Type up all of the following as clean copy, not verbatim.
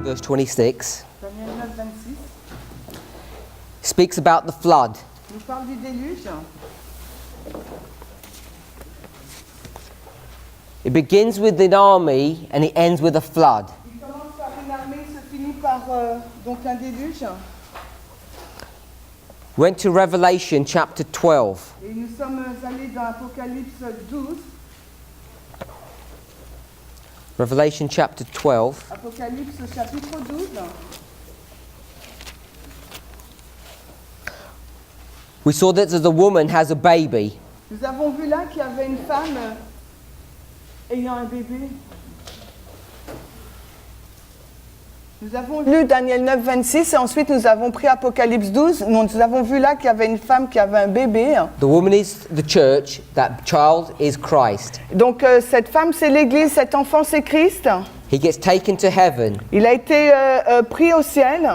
verse 26, Daniel 9, 26, speaks about the flood. nous parle du déluge. It begins with an army and it ends with a flood. Il commence par une armée, il se finit par donc un déluge. Went to Revelation chapter 12. Et nous sommes allés dans Apocalypse 12. Revelation chapter 12. Apocalypse chapitre 12. We saw that the woman has a baby. Nous avons vu là qu'il y avait une femme ayant un bébé. Nous avons lu Daniel 9, 26 et ensuite nous avons pris Apocalypse 12. Nous avons vu là qu'il y avait une femme qui avait un bébé. The woman is the church, that child is Christ. Donc cette femme c'est l'Église, cet enfant c'est Christ. He gets taken to heaven. Il a été pris au ciel.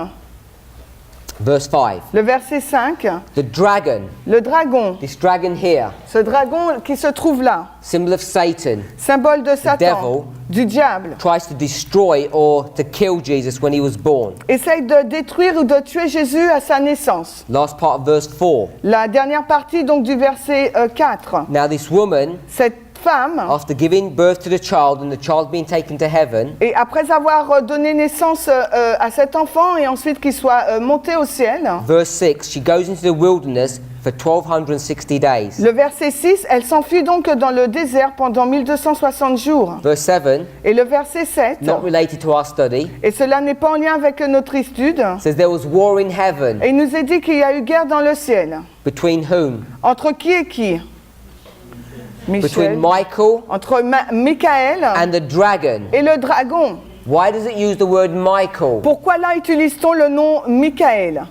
Verse 5. Le verset 5. The dragon, Le dragon, this dragon here, ce dragon qui se trouve là, symbol of Satan, symbole de Satan, devil. du diable, tries to destroy or to kill Jesus when he was born. essaye de détruire ou de tuer Jésus à sa naissance. Last part of verse 4. La dernière partie donc du verset 4. Now this woman, Cette femme, after giving birth to the child and the child being taken to heaven, et après avoir donné naissance à cet enfant et ensuite qu'il soit monté au ciel, verse 6, she goes into the wilderness for 1260 days. le verset 6, elle s'enfuit donc dans le désert pendant 1260 jours. Verse 7, Et le verset 7, not related to our study, et cela n'est pas en lien avec notre étude, says there was war in heaven. et il nous est dit qu'il y a eu guerre dans le ciel. Between whom? Entre qui et qui? Between Michael Entre Michael and the dragon. et le dragon. Why does it use the word Michael? Pourquoi là utilise-t-on le nom Michael?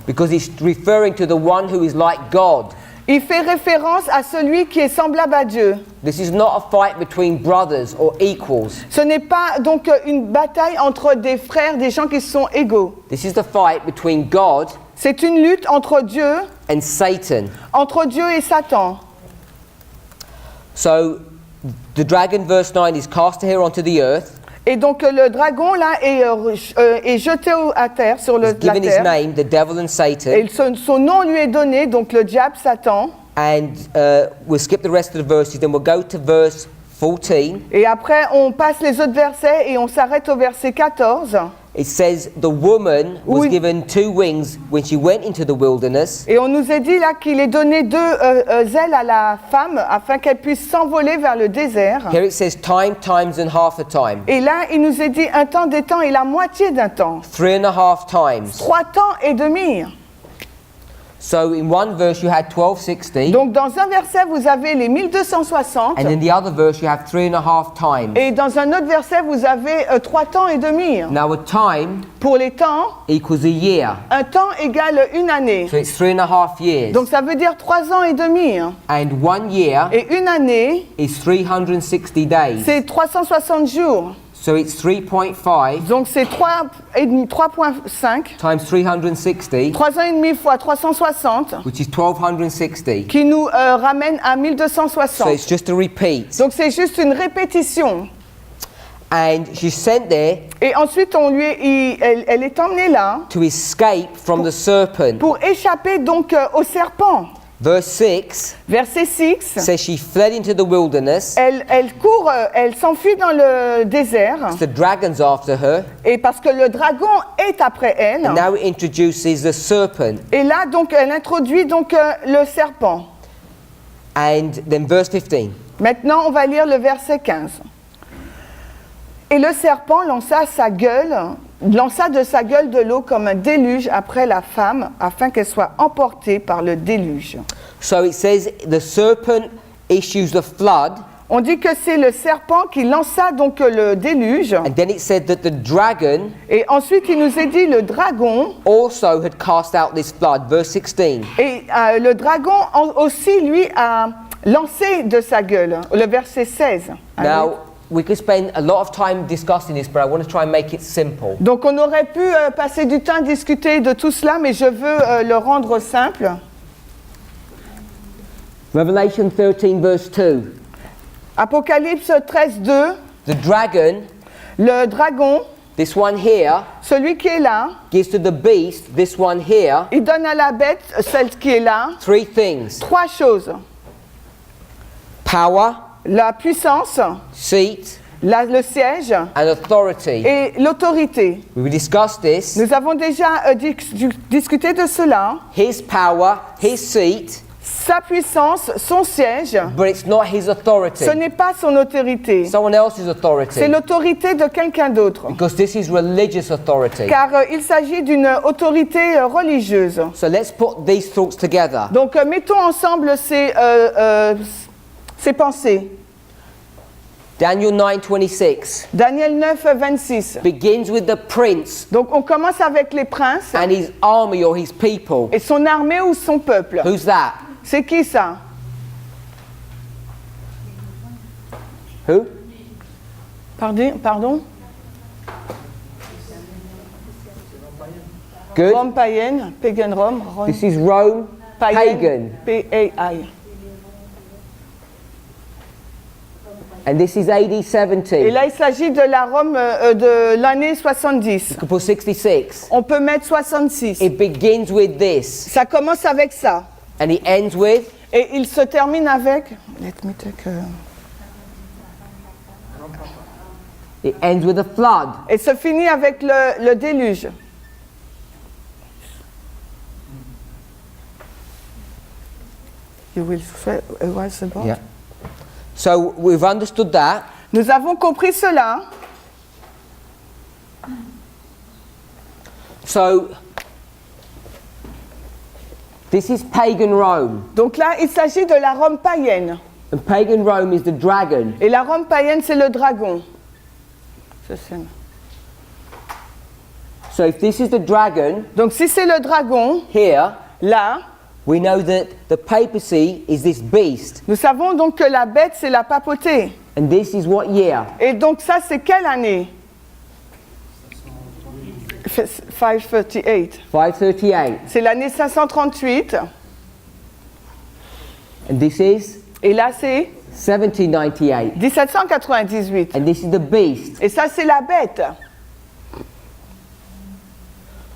Because it's referring to the one who is like God. Il fait référence à celui qui est semblable à Dieu. This is not a fight between brothers or equals. Ce n'est pas donc une bataille entre des frères, des gens qui sont égaux. This is the fight between God C'est une lutte entre Dieu, and Satan. entre Dieu et Satan. So the dragon, verse 9, is cast here onto the earth. Et donc le dragon là est jeté à terre, sur la He's given his terre. name, the devil and Et Satan. son nom lui est donné, donc le diable, Satan. And we'll skip the rest of the verses, then we'll go to verse 14. Et après, on passe les autres versets et on s'arrête au verset 14. It says the woman was Oui. given 2 wings when she went into the wilderness. Et on nous a dit là qu'il est donné 2 ailes à la femme afin qu'elle puisse s'envoler vers le désert. Here it says time, times, and half a time. Et là, il nous est dit un temps, des temps et la moitié d'un temps. 3.5 times. 3 temps et demi. So in one verse you had 1260, Donc dans un verset, vous avez les 1260. and in the other verse you have 3.5 times. Et dans un autre verset, vous avez 3 temps et demi. Now a time Pour les temps, equals a year. un temps égale une année. So it's 3.5 years. Donc ça veut dire 3 ans et demi. And 1 year Et une année, is 360 days. c'est 360 jours. So it's 3.5 Donc c'est 3.5. times 360, 3 ans et demi fois 360, which is 1260. qui nous ramène à So 1260. it's just a repeat. Donc c'est juste une répétition. And she's sent there Et ensuite, elle est emmenée là to escape from the serpent. pour échapper donc au serpent. Verse 6 Verset 6, says she fled into the wilderness. elle court, elle s'enfuit dans le désert, The dragon's after her. et parce que le dragon est après elle. And now it introduces the serpent. Et là, donc, elle introduit donc le serpent. And then verse 15. Maintenant, on va lire le verset 15. Et le serpent lança de sa gueule de l'eau comme un déluge après la femme, afin qu'elle soit emportée par le déluge. So it says the serpent issues a flood. On dit que c'est le serpent qui lança donc le déluge. And then it said that the dragon Et ensuite, il nous est dit le dragon. also had cast out this flood. Verse 16. Et le dragon aussi, lui, a lancé de sa gueule. Le verset 16. Now, we could spend a lot of time discussing this, but I want to try and make it simple. Donc on aurait pu passer du temps à discuter de tout cela, mais je veux le rendre simple. Revelation 13 verse 2. Apocalypse 13, 2. The dragon Le dragon this one here, celui qui est là, gives to the beast, this one here, il donne à la bête, celle qui est là, 3 things. 3 choses. Power, La puissance, seat, le siège and authority. et l'autorité. We discussed this. Nous avons déjà discuté de cela. His power, his seat, Sa puissance, son siège, but it's not his authority. ce n'est pas son autorité. Someone else's authority. C'est l'autorité de quelqu'un d'autre. Because this is religious authority. Car il s'agit d'une autorité religieuse. So let's put these thoughts together. Donc mettons ensemble ces pensées. Daniel 9:26 Daniel 9, 26. begins with the prince Donc on commence avec les princes and his army or his people. et son armée ou son peuple. Who's that? C'est qui ça? Who? Pardon? Good. Rome païenne, pagan Rome. This is Rome, pagan. P-A-I. And this is AD Et 70. là, il s'agit de la Rome de l'année 70. You can put 66. On peut mettre 66. It begins with this Ça commence avec ça. and it ends with Et il se termine avec... Let me take it ends with a flood. Et se finit avec le déluge. You will say what's about? Yeah. So we've understood that. Nous avons compris cela. So this is pagan Rome. Donc là, il s'agit de la Rome païenne. And pagan Rome is the dragon. Et la Rome païenne, c'est le dragon. So if this is the dragon Donc si c'est le dragon, here, là, we know that the papacy is this beast. nous savons donc que la bête, c'est la papauté. And this is what year? Et donc ça, c'est quelle année? 538. 538. C'est l'année 538. And this is Et là, c'est 1798. 1798. And this is the beast. Et ça, c'est la bête.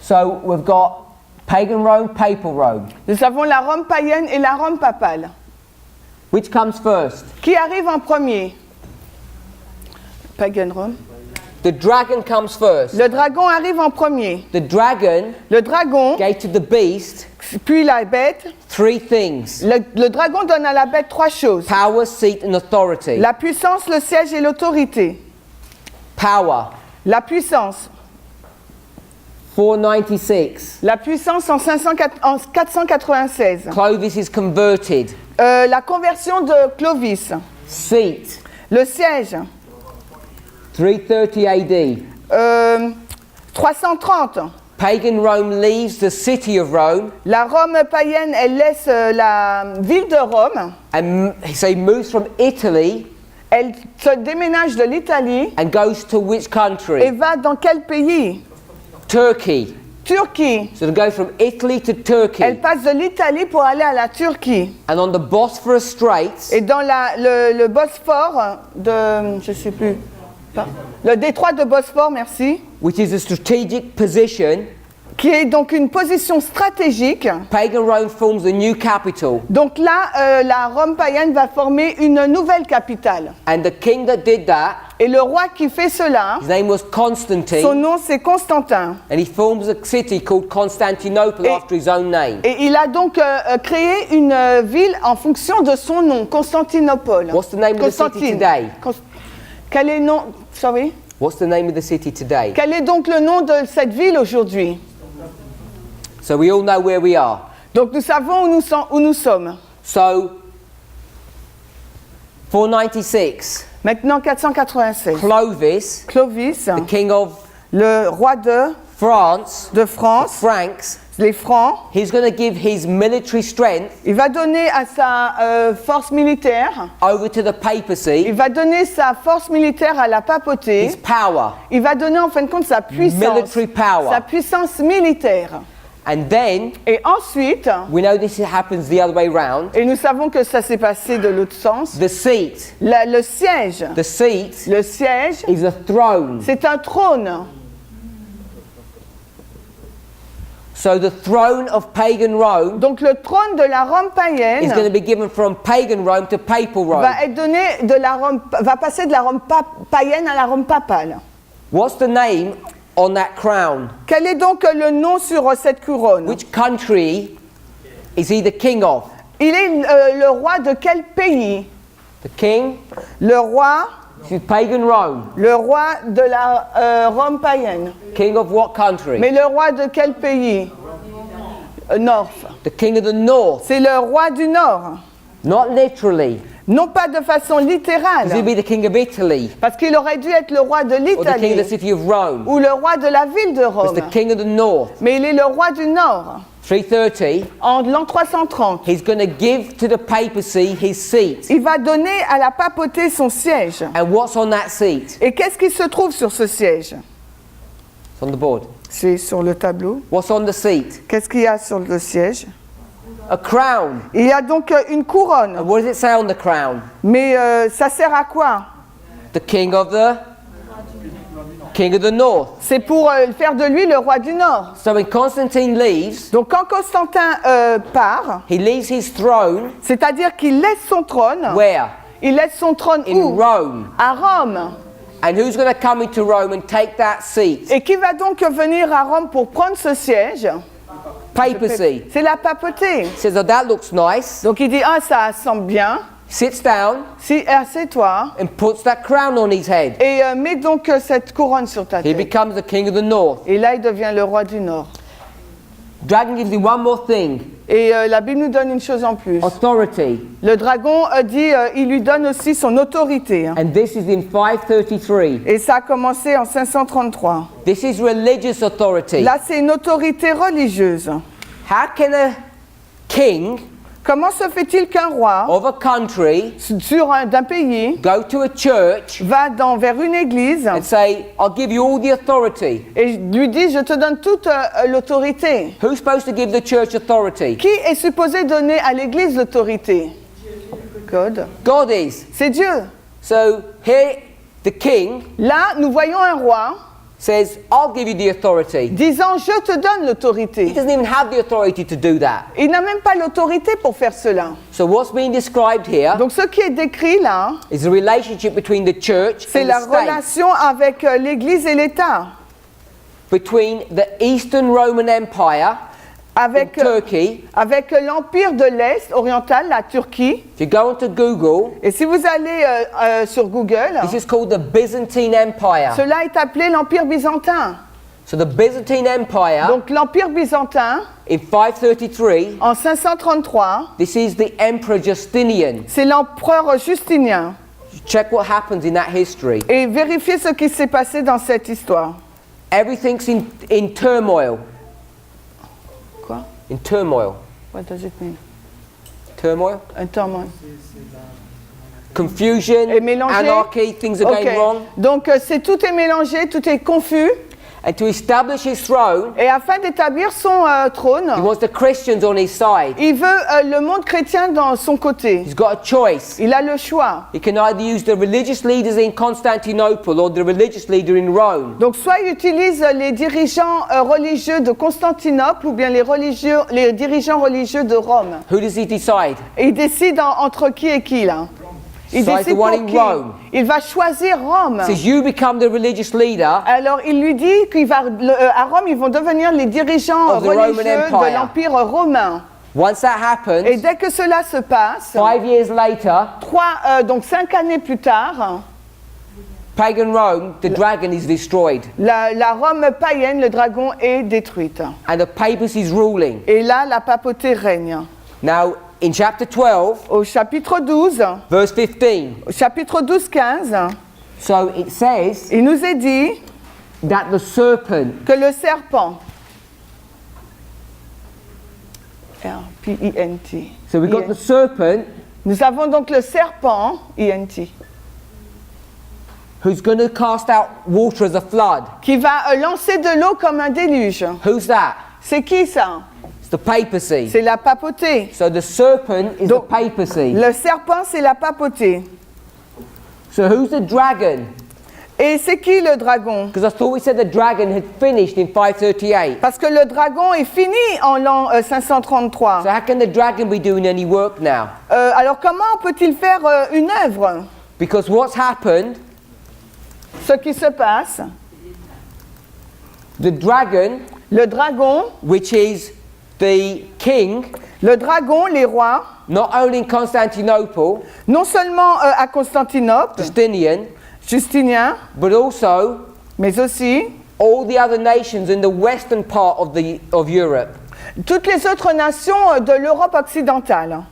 So we've got pagan Rome, papal Rome. Nous avons la Rome païenne et la Rome papale. Which comes first? Qui arrive en premier? Pagan Rome. The dragon comes first. Le dragon arrive en premier. The dragon Le dragon, gave to the beast puis la bête. 3 things. Le dragon donne à la bête 3 choses. Power, seat, and authority. La puissance, le siège et l'autorité. Power. La puissance. 496. La puissance en 496. Clovis is converted. La conversion de Clovis. Seat. Le siège. 330 AD. 330. Pagan Rome leaves the city of Rome La Rome païenne, elle laisse la ville de Rome. and so he moves from Italy Elle se déménage de l'Italie and goes to which et country? va dans quel pays? Turkey. Turquie. So to go from Italy to Turkey. Elle passe de l'Italie pour aller à la Turquie. And on the Bosphorus Straits, Et dans le Bosphore de... je sais plus. Le détroit de Bosphore, merci. which is a strategic position, Qui est donc une position stratégique. pagan Rome forms a new capital. Donc là, la Rome païenne va former une nouvelle capitale. And the king that did that, Et le roi qui fait cela, his name was son Constantine, nom c'est Constantin. and he forms a city called Constantinople after his own name. Et il a donc créé une ville en fonction de son nom, Constantinople. What's the name of the city today? Quel est le nom? Sorry? What's the name of the city today? Quel est donc le nom de cette ville aujourd'hui? So we all know where we are. Donc nous savons où nous sommes. So 496, Maintenant 496. Clovis, Clovis, the king of le roi de France, France, Franks, les Francs, he's going to give his military strength il va donner à sa force militaire, over to the il papacy, va donner sa force militaire à la papauté, his power, il va donner en fin de compte sa puissance, military power. sa puissance militaire. And then Et ensuite, we know this happens the other way round. et nous savons que ça s'est passé de l'autre sens, The seat, le siège, the seat le siège, is a throne. c'est un trône. So the throne of pagan Rome Donc le trône de la Rome is going to païenne be given from pagan Rome to papal Rome. va être donné va passer de la Rome païenne à la Rome papale. What's the name on that crown? Quel est donc le nom sur cette couronne? Which country is he the king of? Il est le roi de quel pays? The king Le roi is pagan Rome. de la Rome païenne. King of what country? Mais le roi de quel pays? North. The king of the north. C'est le roi du Nord. Not literally. Non pas de façon littérale. Because he'd be the king of Italy. Parce qu'il aurait dû être le roi de Or the king of the l'Italie city of Rome. ou le roi de la ville de It's Rome. the king of the north. Mais il est le roi du Nord. 330. En l'an 330, He's going to give to the papacy his seat. il va donner à la papauté son siège. And what's on that seat? Et qu'est-ce qui se trouve sur ce siège? It's on the board. C'est sur le tableau. What's on the seat? Qu'est-ce qu'il y a sur le siège? A crown. Il y a donc une couronne. And what does it say on the crown? Mais ça sert à quoi? The king of the north. C'est pour faire de lui le roi du Nord. So when Constantine leaves, Donc quand Constantin part, he leaves his throne c'est-à-dire qu'il laisse son trône, where? il laisse son trône In où? Rome. À Rome. And who's going to come into Rome and take that seat? Et qui va donc venir à Rome pour prendre ce siège? Papacy. C'est la papauté. Says, oh, that looks nice. Donc il dit, ah ça semble bien. Sits down Si, assieds-toi and puts that crown on his head. et mets donc cette couronne sur ta He tête. becomes the king of the north. Et là, il devient le roi du Nord. Dragon gives you one more thing. Et la Bible nous donne une chose en plus. Authority. Le dragon dit, il lui donne aussi son autorité. And this is in 533. Et ça a commencé en 533. This is religious authority. Là, c'est une autorité religieuse. How can a king Comment se fait-il qu'un roi of a country d'un pays go to a church va vers une église and say, I'll give you all the authority? et lui dit, je te donne toute l'autorité? Who's supposed to give the church authority? Qui est supposé donner à l'église l'autorité? God. God is. C'est Dieu. So here the king Là, nous voyons un roi says, I'll give you the authority. disant, je te donne He l'autorité. doesn't even have the authority to do that. Il n'a même pas l'autorité pour faire cela. So what's being described here Donc ce qui est décrit là, is the relationship between the church c'est and la the state, relation avec l'église et l'État. between the Eastern Roman Empire in Avec, Turkey. avec l'empire de l'Est oriental, la Turquie. If you go onto Google, Et si vous allez sur Google, this is called the Byzantine Empire. cela est appelé l'empire byzantin. So the Byzantine Empire Donc l'empire byzantin, in 533, en 533, this is the Emperor Justinian. c'est l'empereur Justinien. Check what happens in that history. Et vérifiez ce qui s'est passé dans cette histoire. Everything's in turmoil. Quoi? In turmoil. What does it mean? Turmoil? Un turmoil. Confusion, Et mélangé. anarchy, things are Ok. going wrong. Donc tout est mélangé, tout est confus. And to establish his throne, Et afin d'établir son trône, he wants the Christians on his side. il veut le monde chrétien dans son côté. He's got a choice. Il a le choix. He can either use the religious leaders in Constantinople or the religious leader in Rome. Donc soit il utilise les dirigeants religieux de Constantinople ou bien les dirigeants religieux de Rome. Who does he decide? Et il décide entre qui et qui là. Il Decides décide the one pour in qui. Rome. Il va choisir Rome. Says you become the religious leader Alors il lui dit qu'à Rome ils vont devenir les dirigeants Of the Roman religieux Empire. de l'Empire romain. Once that happens. Et dès que cela se passe, 5 years later, donc 5 années plus tard, pagan Rome, the dragon is destroyed. la Rome païenne, le dragon, est détruite. And the papacy is ruling. Et là, la papauté règne. Now, in chapter 12, Au chapitre 12, verse 15, au chapitre 12-15, so it says il nous est dit that the serpent, que le serpent, R-P-I-N-T, so we got the serpent nous avons donc le serpent, I-N-T, who's going to cast out water as a flood. qui va lancer de l'eau comme un déluge. Who's that? C'est qui ça? It's the papacy. C'est la papauté. So the serpent is Donc, the papacy. Le serpent, c'est la papauté. So who's the dragon? Et c'est qui le dragon? Because I thought we said the dragon had finished in 538. Parce que le dragon est fini en l'an 533. So how can the dragon be doing any work now? Alors comment peut-il faire une œuvre? Because what's happened, Ce qui se passe, the dragon, le dragon, which is the king, les rois, not only in Constantinople, non seulement à Constantinople, Justinien, but also mais aussi all the other nations in the western part of Europe. toutes les autres nations de l'Europe occidentale.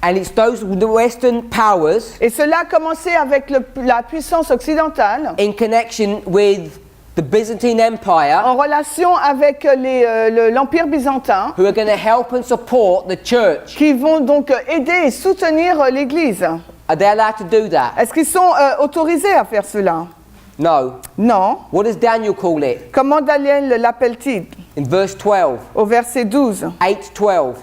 And it's those the western powers Et cela a commencé avec la puissance occidentale, in connection with the Byzantine Empire en relation avec l'Empire byzantin, who are going to help and support the church. qui vont donc aider et soutenir l'Église. Are they allowed to do that? Est-ce qu'ils sont autorisés à faire cela? No. Non. What does Daniel call it? Comment Daniel l'appelle-t-il? In verse 12, Au verset 12. 8:12.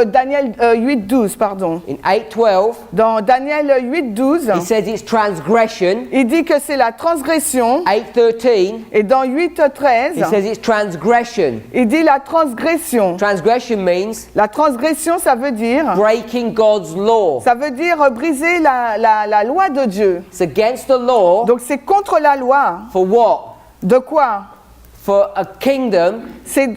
Daniel 8.12, pardon. In 8:12, Dans Daniel 8.12, it says it's transgression. il dit que c'est la transgression. 8:13, Et dans it 8.13, says it's transgression. il dit la transgression. Transgression means La transgression, ça veut dire breaking God's law. briser la loi de Dieu. It's against the law. Donc c'est contre la loi. For what? De quoi? For a kingdom, C'est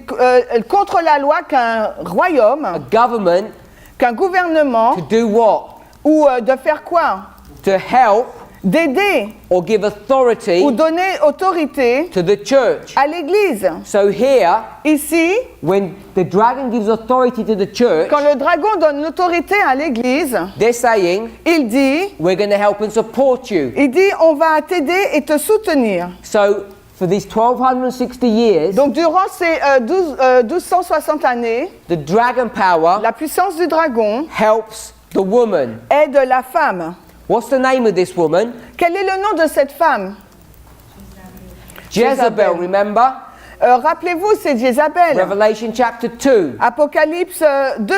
contre la loi qu'un royaume, a government, qu'un gouvernement, to do what? ou de faire quoi? To help D'aider or give authority ou donner autorité to the church. à l'Église. So here, Ici, when the dragon gives authority to the church, quand le dragon donne l'autorité à l'Église, they're saying, il dit, we're going to help and support you. on va t'aider et te soutenir. So for these 1260 years, Donc durant ces 1260 années, the dragon power la puissance du dragon helps the woman. aide la femme. What's the name of this woman? Quel est le nom de cette femme? Jezebel, remember? Rappelez-vous, c'est Jézabel. Revelation chapter 2. Apocalypse 2.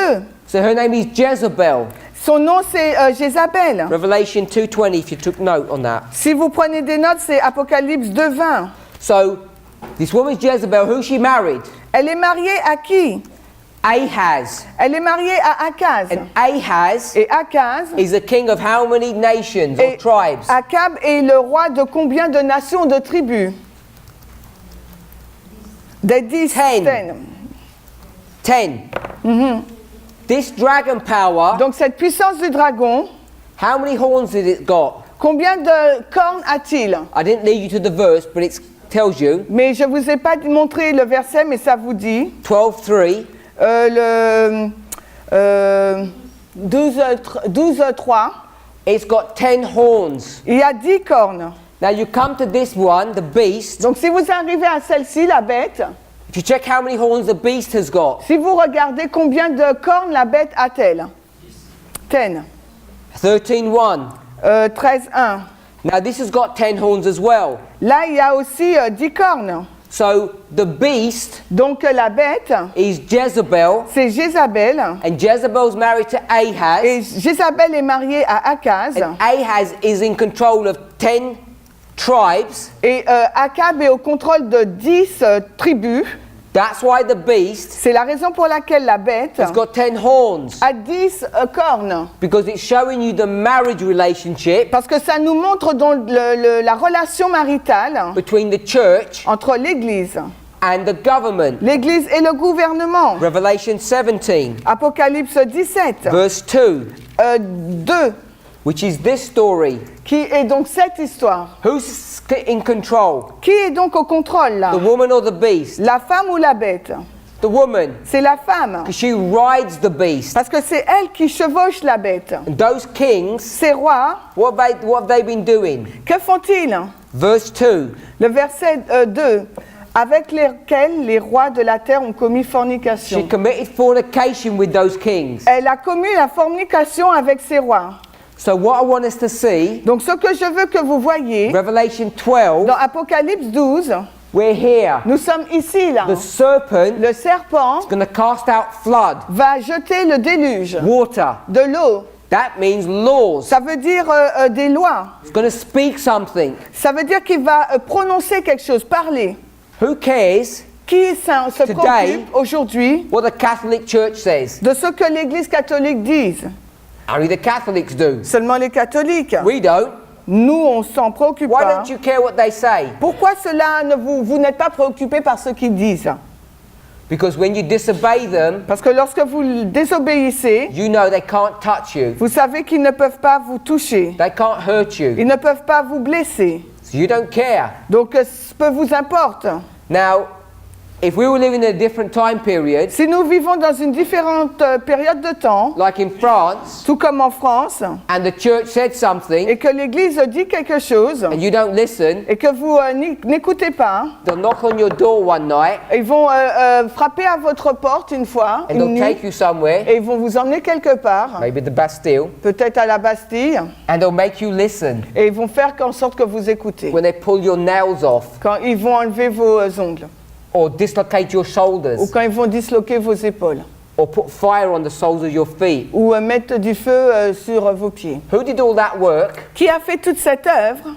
So her name is Jezebel. Son nom, c'est Jézabel. Revelation 2:20, if you took note on that. Si vous prenez des notes, c'est Apocalypse 2:20. So this woman Jezebel, who she married? Elle est mariée à qui? Ahaz. Elle est mariée à Akaz. And Ahaz Et Akaz, is the king of how many nations or et tribes? Akab est le roi de combien de nations, de tribus? Des 10. 10. This dragon power, Donc cette puissance du dragon, how many horns did it got? combien de cornes a-t-il? I didn't lead you to the verse, but it tells you. Mais je ne vous ai pas montré le verset, mais ça vous dit. 12:3. Le 12:3. It's got 10 horns. Il y a 10 cornes. Now you come to this one, the beast. Donc si vous arrivez à celle-ci, la bête, If you check how many horns the beast has got, si vous regardez combien de cornes la bête a-t-elle? 10. 13:1. 13:1. Now this has got 10 horns as well. Là, il y a aussi 10 cornes. So the beast Donc la bête, is Jezebel, c'est Jézabel. and Jezebel's married to Ahaz, Et Jézabel est mariée à Akaz. and Ahaz is in control of 10 tribes. Et Akab est au contrôle de 10 tribus. That's why the beast C'est la raison pour laquelle la bête has got 10 horns, a 10 cornes. because it's showing you the marriage relationship Parce que ça nous montre donc la relation maritale between the church entre l'Église, and the government. l'Église et le gouvernement. Revelation 17, Apocalypse 17, verse 2, 2, which is this story. qui est donc cette histoire. Who's in control? Qui est donc au contrôle là? The woman or the beast? La femme ou la bête? The woman. C'est la femme. She rides the beast. Parce que c'est elle qui chevauche la bête. And those kings, Ces rois, what have they been doing? que font-ils? Verse 2. Le verset 2. Avec lesquels les rois de la terre ont commis She fornication. committed fornication with those kings. Elle a commis la fornication avec ses rois. So what I want us to see, Donc ce que je veux que vous voyez, Revelation 12, dans Apocalypse 12, we're here. nous sommes ici là. The serpent Le serpent is going to cast out flood, va jeter le déluge, water, de l'eau, That means laws. Ça veut dire des lois. It's going to speak something. Ça veut dire qu'il va prononcer quelque chose, parler. Who cares Qui se préoccupe aujourd'hui what the Catholic Church says? de ce que l'Église catholique dit? Only the Catholics do. Seulement les catholiques. We don't. Nous, on s'en préoccupe Why pas. don't you care what they say? Pourquoi cela vous n'êtes pas préoccupé par ce qu'ils disent? Because when you disobey them, Parce que lorsque vous désobéissez, you know they can't touch you. vous savez qu'ils ne peuvent pas vous toucher. They can't hurt you. Ils ne peuvent pas vous blesser. So you don't care. Donc, peu vous importe. Now, if we were living in a different time period, Si nous vivons dans une différente période de temps, like in France, tout comme en France, and the church said something, et que l'Église dit quelque chose, and you don't listen, et que vous n'écoutez pas, they'll knock on your door one night, ils vont frapper à votre porte une fois, and une they'll nuit, take you somewhere, et ils vont vous emmener quelque part, maybe the Bastille, peut-être à la Bastille, and they'll make you listen et ils vont faire en sorte que vous écoutez. when they pull your nails off, Quand ils vont enlever vos ongles, or dislocate your ou shoulders, quand ils vont disloquer vos épaules, or put fire on the soles of your feet. ou mettre du feu sur vos pieds. Who did all that work? Qui a fait toute cette œuvre?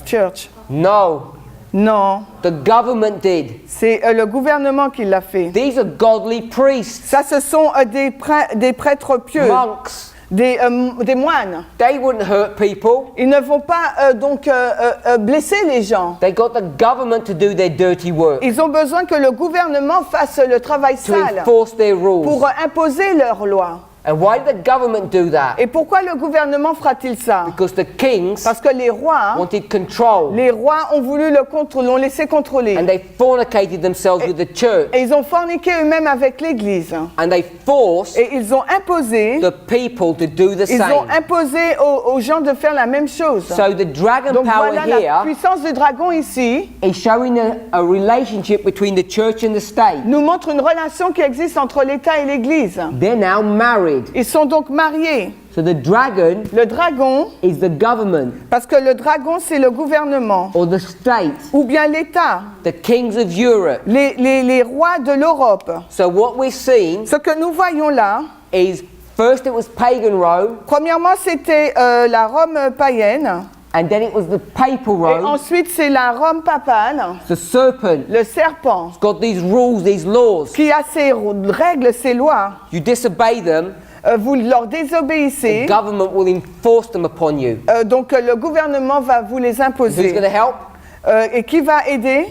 Church. No, Non, the government did. c'est le gouvernement qui l'a fait. These are godly priests, Ça, ce sont des prêtres pieux, monks. des moines. They wouldn't hurt people. Ils ne vont pas blesser les gens. They got the government to do their dirty work, Ils ont besoin que le gouvernement fasse le travail to sale enforce their rules. pour imposer leurs lois. And why did the government do that? Et pourquoi le gouvernement fera-t-il ça? Because the kings Parce que les rois ont voulu l'ont laissé contrôler. and they fornicated themselves with the church, Et ils ont forniqué eux-mêmes avec l'Église. and they forced Et ils ont imposé, the people to do the ils ont same. imposé aux gens de faire la même chose. So the dragon Donc power voilà la here puissance du dragon ici is showing a relationship between the church and the state. nous montre une relation qui existe entre l'État et l'Église. They're now married. Ils sont donc mariés. So the dragon Le dragon, is the government parce que le dragon c'est le gouvernement, or the state, ou bien l'État, the kings of Europe. les rois de l'Europe. So what we're seeing Ce que nous voyons là, is first it was pagan Rome, premièrement c'était la Rome païenne, and then it was the papal et Rome, ensuite c'est la Rome papale, the serpent. le serpent, It's got these rules, these laws. qui a ses règles, ses lois. You disobey them, Vous leur the désobéissez, government will enforce them upon you. donc le gouvernement va vous les Who's going imposer. to help? Et qui va aider?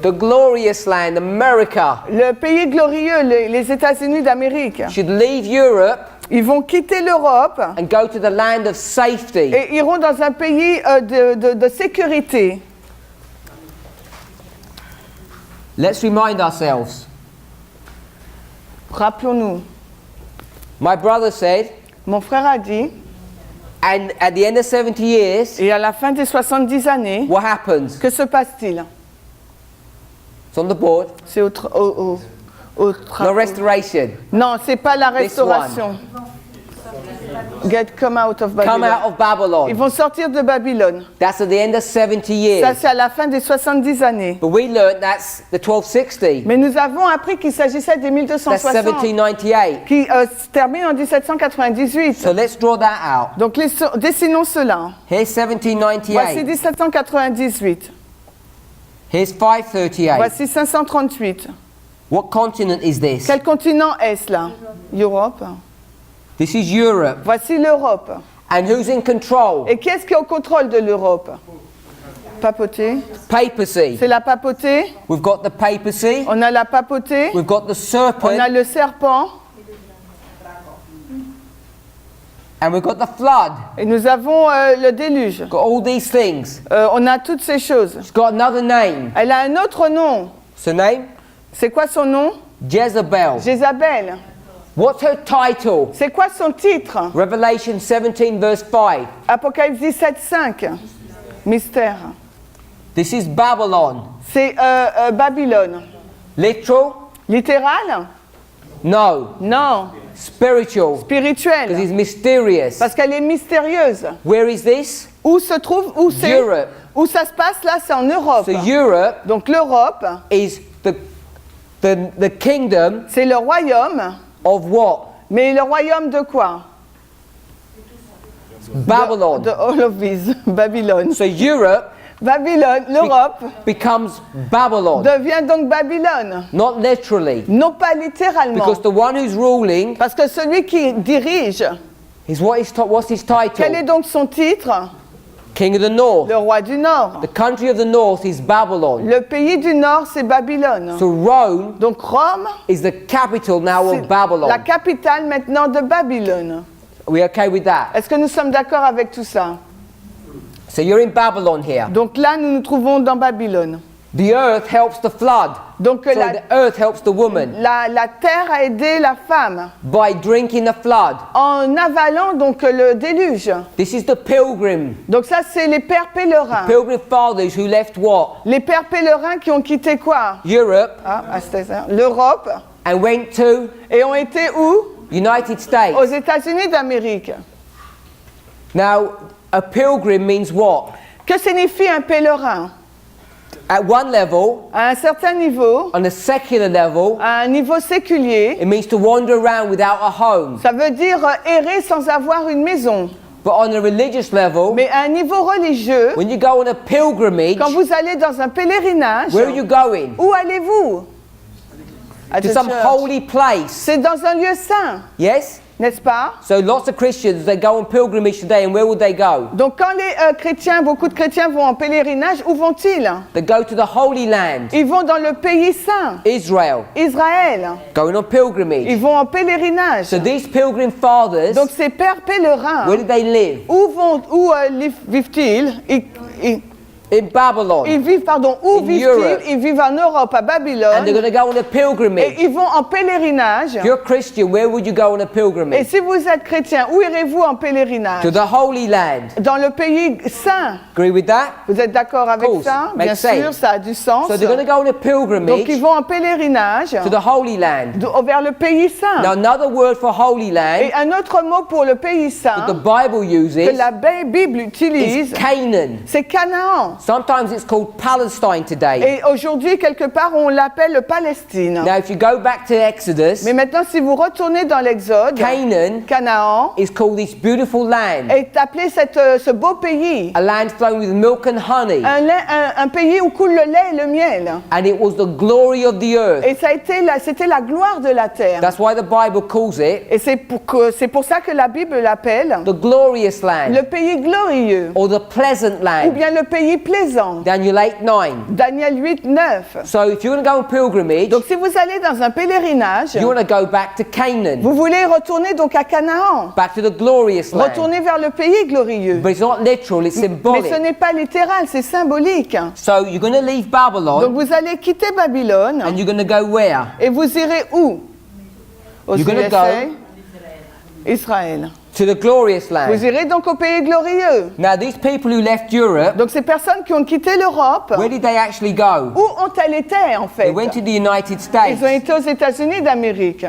The glorious land, America, Le pays glorieux, les États-Unis d'Amérique. should leave Europe Ils vont quitter l'Europe and go to the land of safety. et iront dans un pays de sécurité. Let's remind ourselves. Rappelons-nous, My brother said, mon frère a dit, and at the end of 70 years, et à la fin des 70 années, what happens? que se passe-t-il? It's on the board. C'est au No travail. restoration. Non, c'est pas la This restauration. Come out of Come Babylon. out of Ils Babylon. vont sortir de Babylone. That's at the end of 70 Ça, years. c'est à la fin des 70 années. But we learned that's the 1260. Mais nous avons appris qu'il s'agissait des That's 1260 1798. qui se terminent en 1798. So let's draw that out. Donc, dessinons cela. Here's Voici 1798. 1798. Here's 538. Voici 538. What continent is this? Quel continent est-ce là? Europe. This is Europe. Voici l'Europe. And who's in control? Et qui est-ce qui est au contrôle de l'Europe? Papauté. Papacy. C'est la papauté. We've got the papacy. On a la papauté. We've got the On a serpent. le serpent. And we've got the flood. Et nous avons le déluge. Got all these things. On a toutes ces choses. It's got another name. Elle a un autre nom. What's her name? C'est quoi son nom? Jezebel. Jézabel. What's her title? C'est quoi son titre? Revelation 17 verse 5. Apocalypse 17, 5. Mystère. This is Babylon. C'est Babylone. Literal? Littéral? No. Non. Spiritual. Because Spirituel. it's mysterious. Parce qu'elle est mystérieuse. Where is this? Où se trouve, où c'est? Europe. Où ça se passe là, c'est en Europe. So Europe Donc l'Europe, is the kingdom c'est le royaume of what? Mais le royaume de quoi? Babylon. De all of these. Babylone. So Europe Babylone, l'Europe becomes Babylon. devient donc Babylone. Not literally. Non pas littéralement. Because the one who's ruling Parce que celui qui dirige, is what's his quel est title? donc son titre? King of the North. Le roi du Nord. The country of the North is Babylon. Le pays du Nord, c'est Babylone. So Rome Donc Rome, is the capital now c'est of Babylon. la capitale maintenant de Babylone. Are we okay with that? Est-ce que nous sommes d'accord avec tout ça? So you're in Babylon here. Donc là, nous nous trouvons dans Babylone. The earth helps the flood. Donc So the earth helps the woman la terre a aidé la femme by drinking the flood. en avalant donc le déluge. This is the pilgrim. Donc ça, c'est les pères pèlerins. Pilgrim fathers who left what? Les pères pèlerins qui ont quitté quoi? Europe L'Europe. and went to Et ont été où? United States. Aux États-Unis d'Amérique. Now, a pilgrim means what? Que signifie un pèlerin? At one level, À un certain niveau, on a secular level, à un niveau séculier, it means to wander around without a home. ça veut dire errer sans avoir une maison. But on a religious level, Mais à un niveau religieux, when you go on a pilgrimage, quand vous allez dans un pèlerinage, where are you going? où allez-vous? À To the some church. holy place. C'est dans un lieu saint, Yes? n'est-ce pas? So lots of Christians, they go on pilgrimage today, and where would they go? Donc quand les chrétiens, beaucoup de chrétiens vont en pèlerinage, où vont-ils? They go to the Holy Land, Ils vont dans le pays saint, Israel, Israël. going on pilgrimage. Ils vont en pèlerinage. So these pilgrim fathers, Donc ces pères pèlerins, where do they live? où vivent-ils? In Babylon. Ils vivent, pardon, où In vivent-ils? Europe. Ils vivent en Europe, à And they're Babylone. going to go on a Et pilgrimage. ils vont en pèlerinage. If you're a Christian, where would you go on a Et pilgrimage? si vous êtes chrétien, où irez-vous en pèlerinage? To the Holy Land. Dans le pays saint. Agree with that? Vous êtes d'accord avec Course. ça? Makes Bien sûr, sense. ça a du sens. So they're going to go on a Donc ils pilgrimage vont en pèlerinage to the Holy Land. vers le pays saint. Now, another word for Holy Et Land un autre mot pour le pays that the saint Bible que uses la Bible is utilise, Canaan. c'est Canaan. Sometimes it's called Palestine today. Et aujourd'hui, quelque part, on l'appelle Palestine. Now, if you go back to Exodus, Mais maintenant, si vous retournez dans l'Exode, Canaan is called this beautiful land, est appelé ce beau pays. a land flowing with milk and honey, Un pays où coule le lait et le miel. and it was the glory of the earth. Et c'était la gloire de la terre. That's why the Bible calls it Et c'est pour ça que la Bible l'appelle the glorious land le pays glorieux or the pleasant ou land. bien le pays plaisant. Daniel 8:9. Daniel 8, 9. So if you're going to go on pilgrimage, Donc si vous allez dans un pèlerinage, you want to go back to Canaan, vous voulez retourner donc à Canaan, back to the glorious land. retourner vers le pays glorieux. But it's not literal, it's Mais symbolic. ce n'est pas littéral, c'est symbolique. So you're going to leave Donc Babylon vous allez quitter Babylone and you're going to go where? et vous irez où? Aux You're gonna USA? Israël. To the glorious Vous land. irez donc au pays glorieux. Now these people who left Europe, Donc ces personnes qui ont quitté l'Europe, where did they actually go? où ont-elles été en fait? They went to the United States. Ils ont été aux États-Unis d'Amérique.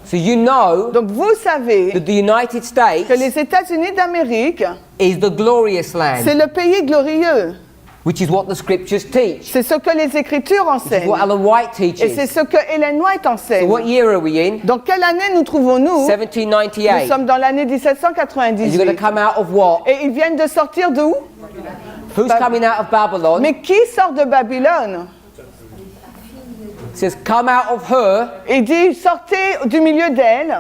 So you know Donc vous savez that the United States que les États-Unis d'Amérique, is the glorious c'est land, le pays glorieux. which is what the scriptures teach. C'est ce que les Écritures This is enseignent. what Ellen White Et c'est teaches. ce que Ellen White So enseigne. what year are we in? Dans quelle année nous trouvons-nous? Nous 1798. sommes dans l'année And you're going to 1798. come out of what? Et ils viennent de sortir d'où? Who's coming out of Babylon? Mais qui sort de Babylone? It says, come out of her, Il dit, sortez du milieu d'elle,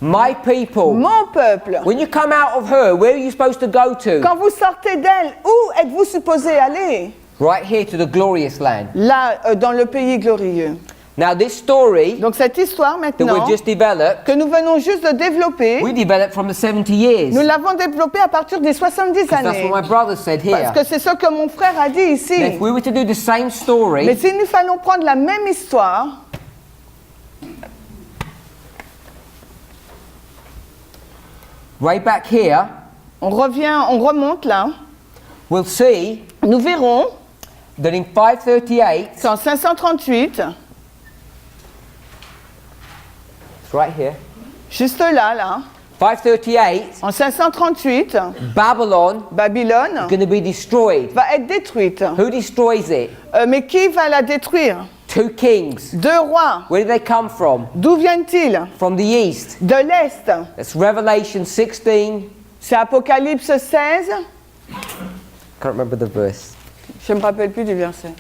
my people. mon peuple. When you come out of her, where are you supposed to go to? Quand vous sortez d'elle, où êtes-vous supposé aller? Right here to the glorious land. Là, dans le pays glorieux. Now this story Donc cette histoire that maintenant, we've just developed, que nous venons juste de développer, we developed from the 70 years. nous l'avons développée à partir des 70 That's années. what my brother said here. Parce que c'est ce que mon frère a dit Now, ici. if we were to do the same Mais story, si nous fallons prendre la même histoire, right back here, on remonte là, we'll see nous verrons that in 538, qu'en 538, it's right here, juste là, 538, en 538, Babylon Babylone going to be destroyed. va être détruite. Who destroys it? Mais qui va la détruire? 2 kings. 2 rois. Where did they come from? D'où viennent-ils? From the east. De l'Est. That's Revelation 16. C'est Apocalypse 16. Can't remember the verse. Je ne me rappelle plus du verset.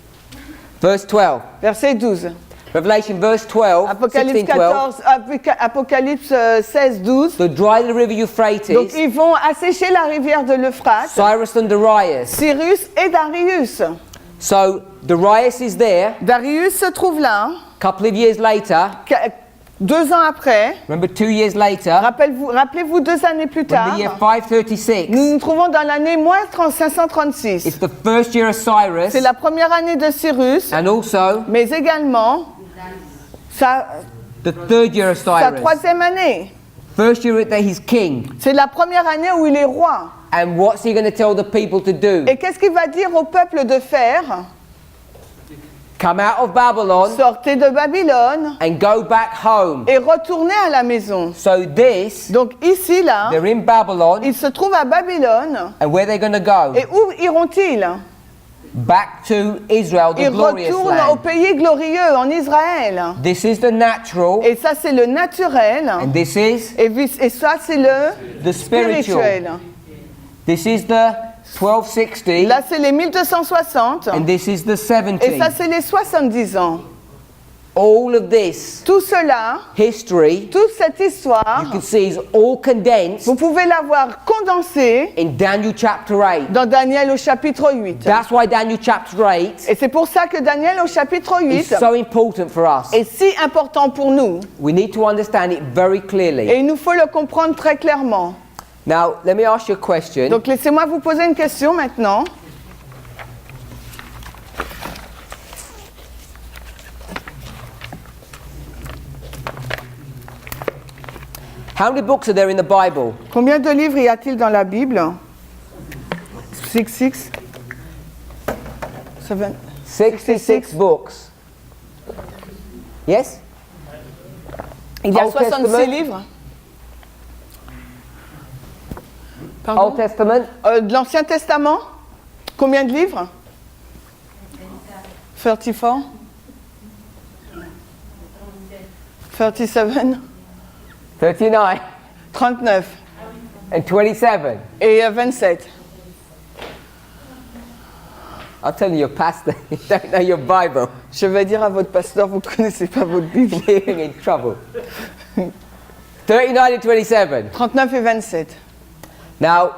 Verse 12. Verset 12. Revelation verse 12. Apocalypse 16, 12. 14, Apocalypse 16, 12. To dry the river Euphrates. Donc ils vont assécher la rivière de l'Euphrate. Cyrus and Darius. Cyrus et Darius. So Darius is there. Darius se trouve là. Couple of years later. 2 ans après. Remember 2 years later. Rappelez-vous 2 années plus In tard. the year 536. Nous nous trouvons dans l'année moins 536. It's the first year of Cyrus. C'est la première année de Cyrus. And also Mais également the third year of sa Cyrus. 3e année. First year that he's king. C'est la première année où il est roi. And what's he going to tell the people to do? Et qu'est-ce qu'il va dire au peuple de faire? Come out of Babylon Sortez de Babylone and go back home. et retournez à la maison. So this, Donc ici, là, they're in Babylon. ils se trouvent à Babylone. And where are they going to go? Et où iront-ils? Back to Israel, the Ils glorious retournent au land. pays glorieux, en Israël. This is the natural. Et ça, c'est le naturel. And this is Et ça, c'est le the spiritual. spirituel. This is the 1260. Là, c'est les 1260. And this is the 70. Et ça, c'est les 70 ans. All of this Tout cela, history, toute cette histoire, you can see is all condensed vous pouvez la voir condensée in Daniel chapter 8. dans Daniel au chapitre 8. That's why Daniel chapter 8 Et c'est pour ça que Daniel au chapitre is 8 so important for us. est si important pour nous. We need to understand it very clearly. Et il nous faut le comprendre très clairement. Now, let me ask you a question. Donc laissez-moi vous poser une question maintenant. How many books are there in the Bible? Combien de livres y a-t-il dans la Bible? 66 66 books. Yes? Il y a Old 66 Testament. livres. Old Pardon? Testament? De l'Ancien Testament? Combien de livres? 34 37 39 39 and 27. et 27. I'll tell you, your pastor, you don't know your Bible. Je vais dire à votre pasteur, vous ne connaissez pas votre Bible. You're in trouble. 39 and 27. 39 et 27. Now,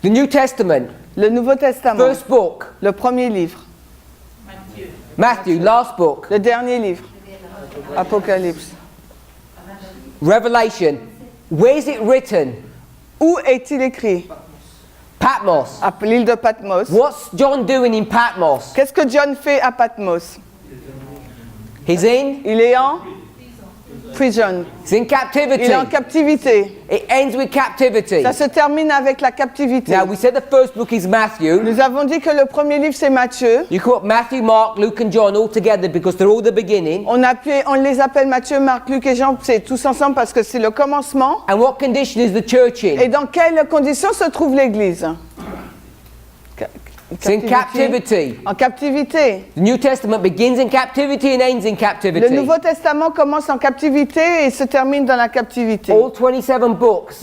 the New Testament, Le Nouveau Testament, first book, le premier livre, Matthew, last book, le dernier livre, Apocalypse. Revelation. Where is it written? Où est-il écrit? Patmos. À l'île de Patmos. What's John doing in Patmos? Qu'est-ce que John fait à Patmos? He's in Prison. He's in captivity. Il est en captivité. It ends with captivity. Ça se termine avec la captivité. Now, we said the first book is Matthew. Nous avons dit que le premier livre c'est Matthieu. You put Matthew, Mark, Luke, and John all together because they're all the beginning. On les appelle Matthieu, Marc, Luc et Jean, c'est tous ensemble parce que c'est le commencement. And what condition is the church in? Et dans quelles conditions se trouve l'Église? It's in captivity. En captivité. The New Testament begins in captivity and ends in Le captivity. Nouveau Testament commence en captivité et se termine dans la captivité. All 27 books,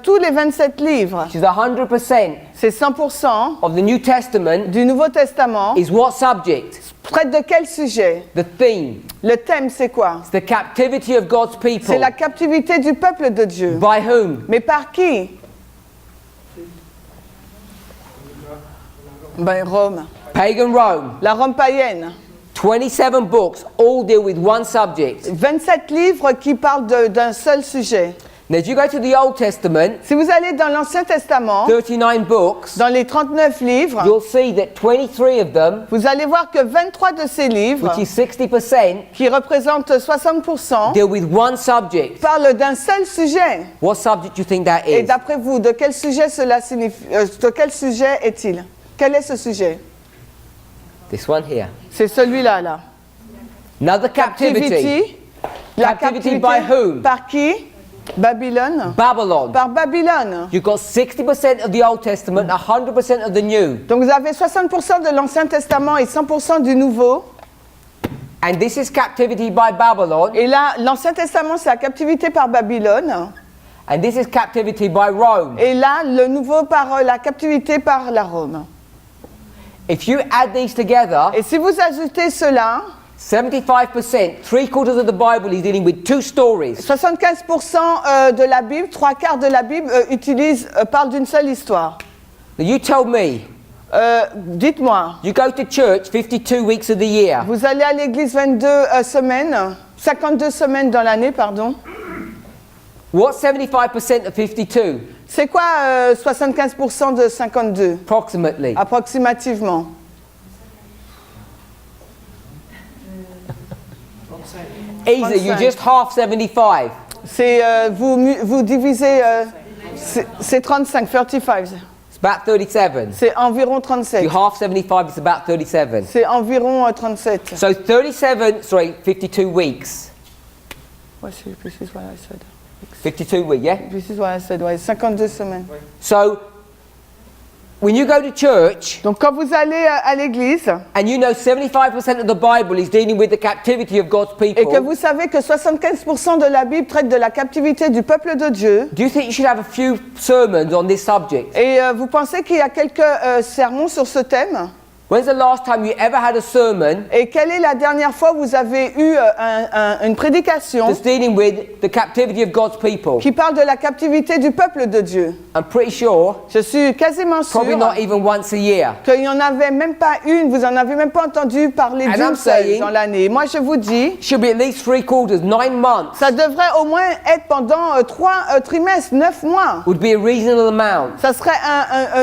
Tous les 27 livres, which is 100% c'est 100% of the New Testament, du Nouveau Testament. is what subject? Traite de quel sujet? The theme. Le thème, c'est quoi? It's the captivity of God's people. C'est la captivité du peuple de Dieu. By whom? Mais par qui? Ben, Rome. Pagan Rome. La Rome païenne. 27 books, all deal with one subject. 27 livres qui parlent d'un seul sujet. Now, if you go to the Old Testament, Si vous allez dans l'Ancien Testament, 39 books, dans les 39 livres, you'll see that 23 of them, vous allez voir que 23 de ces livres, which is 60%, qui représentent 60%, deal with one subject. parlent d'un seul sujet. What subject do you think that Et is? d'après vous, de quel sujet cela signifie? De quel sujet est-il? Quel est ce sujet? This one here. C'est celui-là, là. Another captivity. La Captivity by whom? Par qui? Babylone. Babylon. Par Babylone. You've got 60% of the Old Testament, 100% of the New. Donc vous avez 60% de l'Ancien Testament et 100% du Nouveau. And this is captivity by Babylon. Et là, l'Ancien Testament, c'est la captivité par Babylone. And this is captivity by Rome. Et là, le nouveau par la captivité par la Rome. If you add these together, Et si vous ajoutez cela, 75%, 3/4 of the Bible is dealing with two stories. 75% de la Bible, 3/4 de la Bible parle d'une seule histoire. Now you tell me, Dites-moi, you go to church 52 weeks of the year. vous allez à l'église 22 semaines, 52 semaines dans l'année, pardon. What's 75% of 52? C'est quoi 75% de 52? Approximately. Approximativement. Easy, you 35. just half 75. C'est, vous divisez, c'est 35, 35. It's about 37. C'est environ You 37. half 75, it's about 37. C'est environ 37. So 52 weeks. This is what I said. 52 weeks, yeah? This is what I said, ouais, 52 semaines. So when you go to church Donc quand vous allez à l'église and you know 75% of the Bible is dealing with the captivity of God's et que people, vous savez que 75% de la Bible traite de la captivité du peuple de Dieu, do you think you should have a few sermons on this subject? et vous pensez qu'il y a quelques sermons sur ce thème? When's the last time you ever had a sermon Et quelle est la dernière fois que vous avez eu une prédication that's dealing with the captivity of God's people? qui parle de la captivité du peuple de Dieu? I'm pretty sure Je suis quasiment sûre probably not even once a year. qu'il n'y en avait même pas une, vous en avez même pas entendu parler And d'une I'm seule saying- dans l'année. Moi je vous dis, Should be at least 3/4, 9 months ça devrait au moins être pendant 3 trimestres, 9 mois. would be a reasonable amount. Ça serait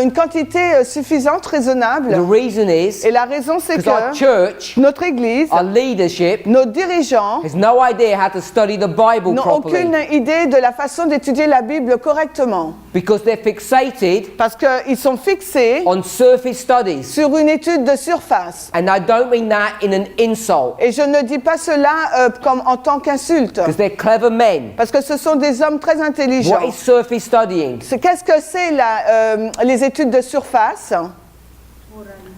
une quantité suffisante, raisonnable. The reason is Et la raison c'est because our que church, notre Église, our leadership, nos dirigeants has no idea how to study the Bible n'ont properly aucune idée de la façon d'étudier la Bible correctement. because they're fixated Parce qu'ils sont fixés on surface studies. sur une étude de surface. And I don't mean that in an insult Et je ne dis pas cela comme en tant qu'insulte. because they're clever men. Parce que ce sont des hommes très intelligents. What is surface studying? Qu'est-ce que c'est les études de surface?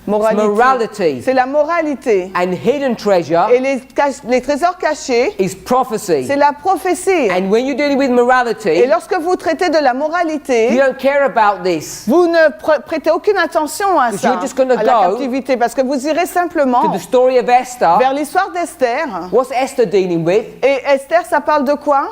It's morality. C'est la moralité. And hidden treasure Et les trésors cachés, is prophecy. c'est la prophétie. And when you're dealing with Et morality, lorsque vous traitez de la you moralité, don't care about this. vous ne prêtez aucune attention à ça, you're just gonna à la go captivité, parce que vous irez To simplement the story of Esther, vers l'histoire d'Esther. what's Esther dealing with? Et Esther, ça parle de quoi?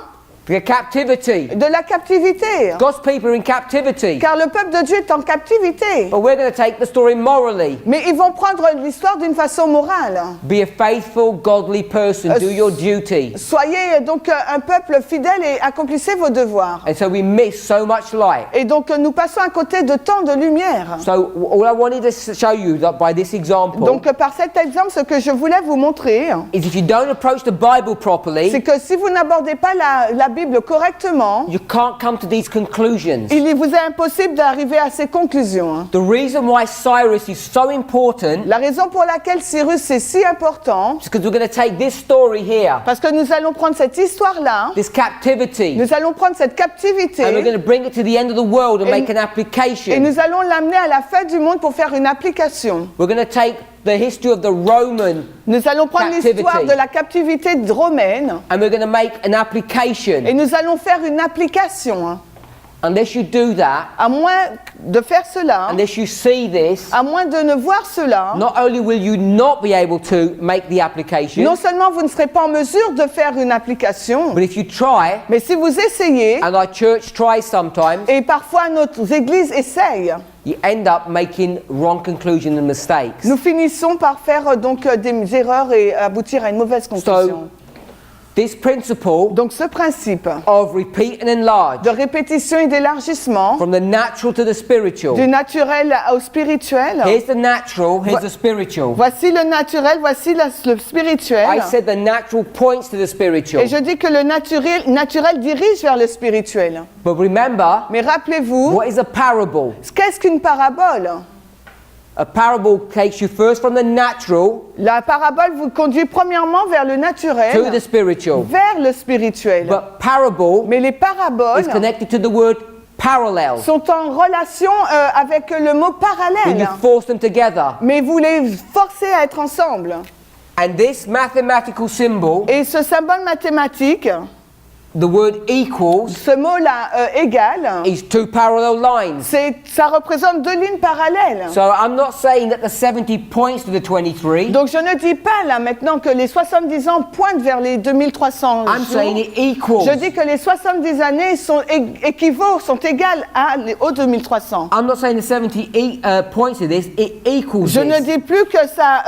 The captivity. De la captivité. God's people are in captivity. Car le peuple de Dieu est en captivité. But we're going to take the story morally. Mais ils vont prendre l'histoire d'une façon morale. Be a faithful, godly person. Do your duty. Soyez donc un peuple fidèle et accomplissez vos devoirs. And so we miss so much light. Et donc nous passons à côté de tant de lumière. So all I wanted to show you that by this example Donc par cet exemple, ce que je voulais vous montrer, is if you don't approach the Bible c'est properly, que si vous n'abordez pas la Bible correctement, you can't come to these conclusions. il vous est impossible d'arriver à ces conclusions. The reason why Cyrus is so important La raison pour laquelle Cyrus est si important, is because we're going to take this story here, parce que nous allons prendre cette histoire-là, this captivity, nous allons prendre cette captivité and we're going to bring it to the end of the world and Et- make an et application. nous allons l'amener à la fin du monde pour faire une application. We're going to take the history of the Roman Nous allons prendre Captivity. l'histoire de la captivité romaine and we're going to make an application. et nous allons faire une application. Unless you do that, À moins de faire cela, unless you see this, à moins de ne voir cela, not only will you not be able to make the application, non seulement vous ne serez pas en mesure de faire une application, but if you try, mais si vous essayez, and our church tries sometimes, et parfois notre Église essaye, you end up making wrong conclusions and mistakes. nous finissons par faire donc des erreurs et aboutir à une mauvaise conclusion. This principle Donc ce principe of repeat and enlarge, de répétition et d'élargissement, from the natural to the spiritual. du naturel au spirituel, Here's the natural, here's the spiritual. voici le naturel, voici le spirituel. I said the natural points to the spiritual. Et je dis que le naturel dirige vers le spirituel. But remember, Mais rappelez-vous, what is a parable? qu'est-ce qu'une parabole? A parable takes you first from the natural La parabole vous conduit premièrement vers le to the naturel, spiritual. vers le spirituel. But parable Mais les paraboles is connected to the word parallel. sont en relation avec le mot When you parallèle. force them together. Mais vous les forcez à être ensemble. And this mathematical symbol, Et ce symbole mathématique, the word equals, ce mot-là, égal, is two parallel lines. ça représente deux lignes parallèles. So I'm not saying that the 70 points to the 23. Donc je ne dis pas là maintenant que les 70 ans pointent vers les 2300 I'm saying jours. it equals. Je dis que les 70 années sont sont égales aux 2300. I'm not saying the 70 points to this, it equals Je ne this. dis plus que ça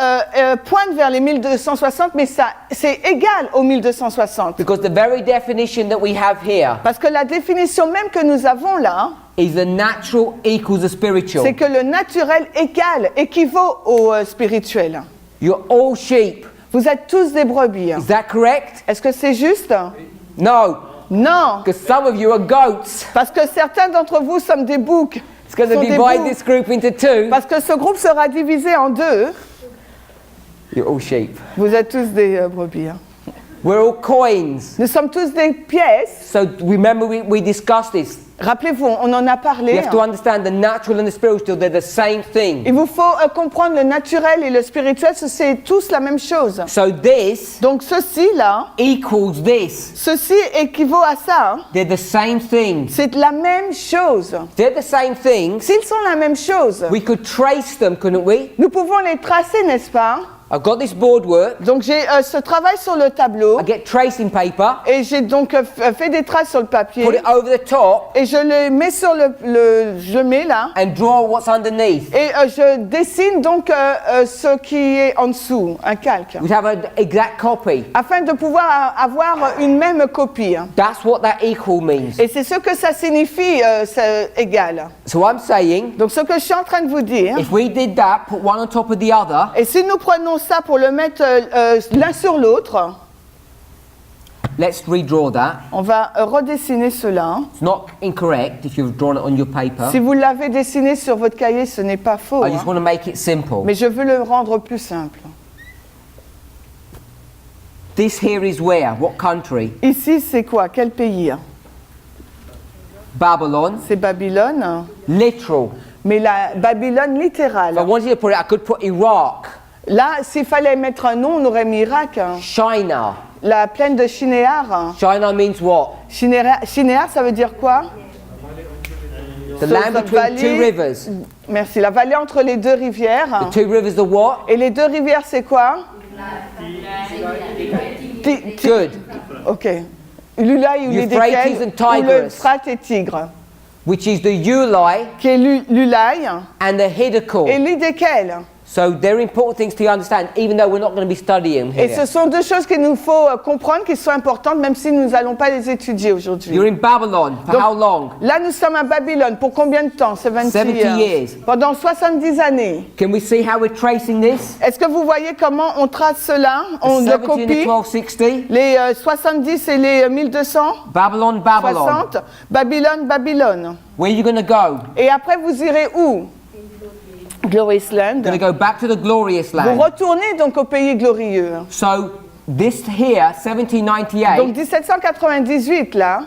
pointe vers les 1260, mais c'est égal aux 1260. Because the very definition that we have here Parce que la définition même que nous avons là, is the natural equals the spiritual. c'est que le naturel équivaut au spirituel. You're all sheep. Vous êtes tous des brebis. Is that correct? Est-ce que c'est juste? No, Non, because some of you are goats. parce que certains d'entre vous sont des boucs. It's going to Sont des divide boucs. this group into two. Parce que ce groupe sera divisé en deux. You're all sheep. Vous êtes tous des brebis. We're all coins. Nous sommes tous des pièces. So remember we discussed this. Rappelez-vous, on en a You parlé. have to understand the natural and the spiritual, they're the same thing. Il vous faut comprendre le naturel et le spirituel, c'est tous la même chose. So this Donc ceci là, equals this. ceci équivaut à ça. They're the same thing. C'est la même chose. They're the same things. S'ils sont la même chose, We could trace them, couldn't we? nous pouvons les tracer, n'est-ce pas? I've got this board work. Donc j'ai ce travail sur le tableau I get tracing paper, et j'ai donc fait des traces sur le papier put it over the top, et je le mets sur je mets là and draw what's underneath. et je dessine donc ce qui est en dessous, un calque, We have an exact copy. afin de pouvoir avoir une même copie. That's what that equal means. Et c'est ce que ça signifie, égal. So I'm saying, Donc ce que je suis en train de vous dire, if we did that, put one on top of the other, et si nous prenons ça pour le mettre l'un sur l'autre, let's redraw that. on va redessiner cela. It's not incorrect if you've drawn it on your paper. Si vous l'avez dessiné sur votre cahier, ce n'est pas faux, I just hein. want to make it simple. Mais je veux le rendre plus simple. This here is where? What country? Ici, c'est quoi? Quel pays? Babylon. C'est Babylone, Literal. mais la Babylone If I littérale. wanted to put it, I could put Iraq, Là, s'il fallait mettre un nom, on aurait mis Irak, hein. China. La plaine de Shinéar. China means what? Shinéar, ça veut dire quoi? The So land the between two valley- rivers. Merci. La vallée entre les deux rivières. The two rivers are what? Et les deux rivières, c'est quoi? Good. Ok. L'Ulaï ou les Euphrates and ou Tigris. l'Euphrate et Tigre. Which is the Ulai Qui est l'Ulaï and the Hiddekel. et l'Hiddekel. So they're important things to understand, even though we're not going to be studying Et ce here. sont deux choses qu'il nous faut comprendre, qui sont importantes, même si nous n'allons pas les étudier aujourd'hui. You're in Babylon. For Donc, how long? Là, nous sommes à Babylone. Pour combien de temps? C'est 70 years. Pendant 70 années. Can we see how we're tracing this? Est-ce que vous voyez comment on trace cela? On le 70 and the copie. 1260. Les 70 et les 1260. Babylon, Babylon. Babylone, Babylone. Where are you going to go? Et après, vous irez où? Glorious Land. Going to go back to the glorious Vous land. retournez donc au pays glorieux. So this here, Donc 1798. 1798 là,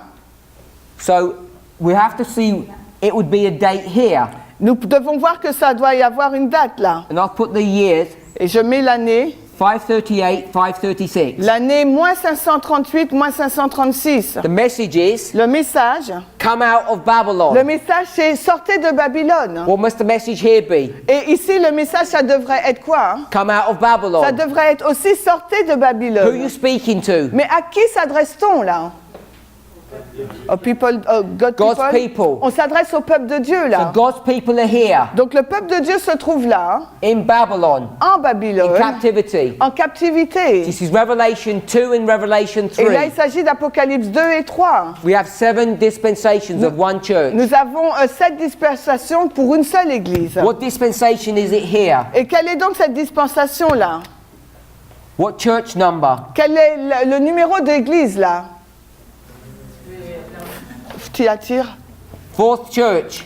So we have to see, it would be a date here. nous devons voir que ça doit y avoir une date là. And I'll put the years, Et je mets l'année, 538, 536. l'année moins 538, moins 536. The message is, Le message, come out of le Babylon. message c'est sortez de Babylone. What must the message here be? Et ici le message ça devrait être quoi, hein? Come out of Ça Babylon. devrait être aussi sortez de Who are you Babylone. speaking to? Mais à qui s'adresse-t-on là? God's people. On s'adresse au peuple de Dieu So là. God's people are here Donc le peuple de Dieu se trouve là, in Babylon, en in Babylone, captivity. en captivité. This is Revelation 2 and Revelation Et là, il 3. s'agit d'Apocalypse 2 et 3. We have 7 dispensations of one church. Nous avons 7 dispensations pour une seule église. What dispensation is it here? Et quelle est donc cette dispensation-là? What church number? Quel est le numéro d'église là? Thyatire. Fourth church.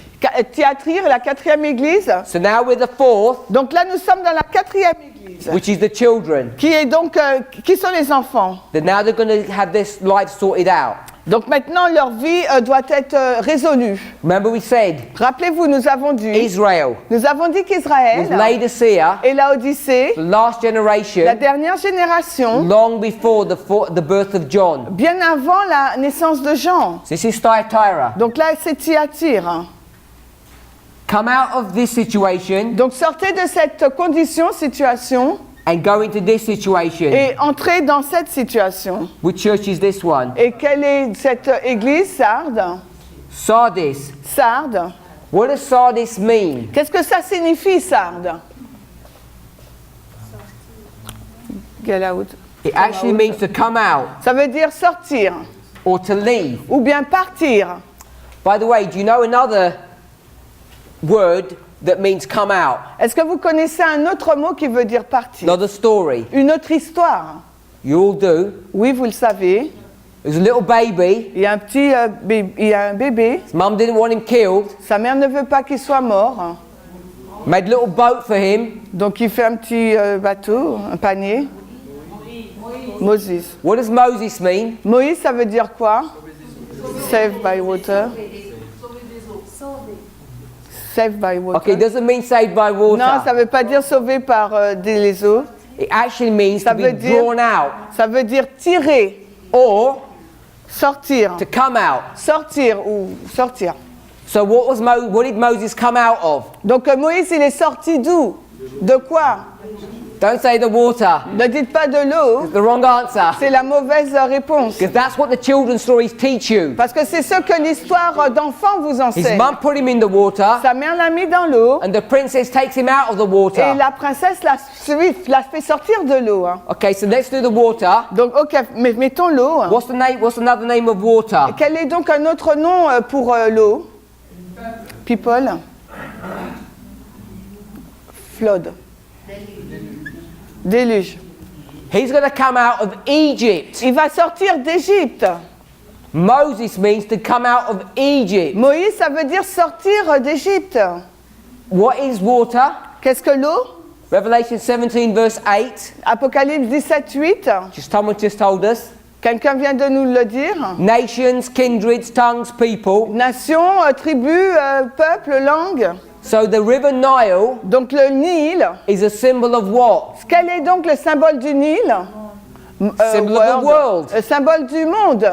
Thyatire, la 4e église. So now we're the fourth, Donc là, nous sommes dans la 4e église. which is the children. Qui est donc, qui sont les enfants? That now they're going to have this life sorted out. Donc maintenant, leur vie doit être résolue. Remember we said Rappelez-vous, nous avons dit Israel was qu'Israël Laodicea, et Laodicée, the last la generation, dernière génération, long before the birth of John. bien avant la naissance de Jean. This is Thyatira. Donc là, c'est Thyatire. Come out of this situation Donc sortez de cette situation, and go into this situation. et entrez dans cette situation. Which church is this one? Et quelle est cette église, Sardes? Sardis. Sardes. What does Sardis mean? Qu'est-ce que ça signifie, Sardes? Get out. It actually means to come out Ça veut dire sortir or to leave. ou bien partir. By the way, do you know another word that means come out? Est-ce que vous connaissez un autre mot qui veut dire partir? Another story. Une autre histoire. You all do. Oui, vous le savez. There's a little baby. Il y a un bébé. His mum didn't want him killed. Sa mère ne veut pas qu'il soit mort. Made a little boat for him. Donc il fait un petit bateau, un panier. Moses. What does Moses mean? Moïse, ça veut dire quoi? Saved by water. Saved by water. Okay, it doesn't mean saved by water. Non, ça ne veut pas dire sauvé par les eaux. It actually means Ça to be veut dire- drawn out Ça veut dire tirer, or sortir. to come out. Sortir ou sortir. So what did Moses come out of? Donc Moïse, il est sorti d'où? De quoi? Don't say the water. Ne dites pas de l'eau. The wrong answer. C'est la mauvaise réponse. Because that's what the children's stories teach you. Parce que c'est ce que l'histoire d'enfant vous His enseigne. mum put him in the water Sa mère l'a mis dans l'eau and the princess takes him out of the et water. la princesse l'a fait sortir de l'eau. Hein. Okay, so let's do the water. Donc, ok, mais mettons l'eau. What's another name of water? Quel est donc un autre nom pour l'eau? People. Flood. Déluge. He's going to come out of Egypt. Il va sortir d'Égypte. Moses means to come out of Egypt. Moïse, ça veut dire sortir d'Égypte. What is water? Qu'est-ce que l'eau? Revelation 17 verse 8. Apocalypse 17, 8. Someone just told us. Quelqu'un vient de nous le dire. Nations, kindreds, tongues, people. Nation, tribu, peuple, langue. So the river Nile Donc le Nil. is a symbol of what? Quel est donc le symbole du Nil? Symbol of the world. Le symbole du monde.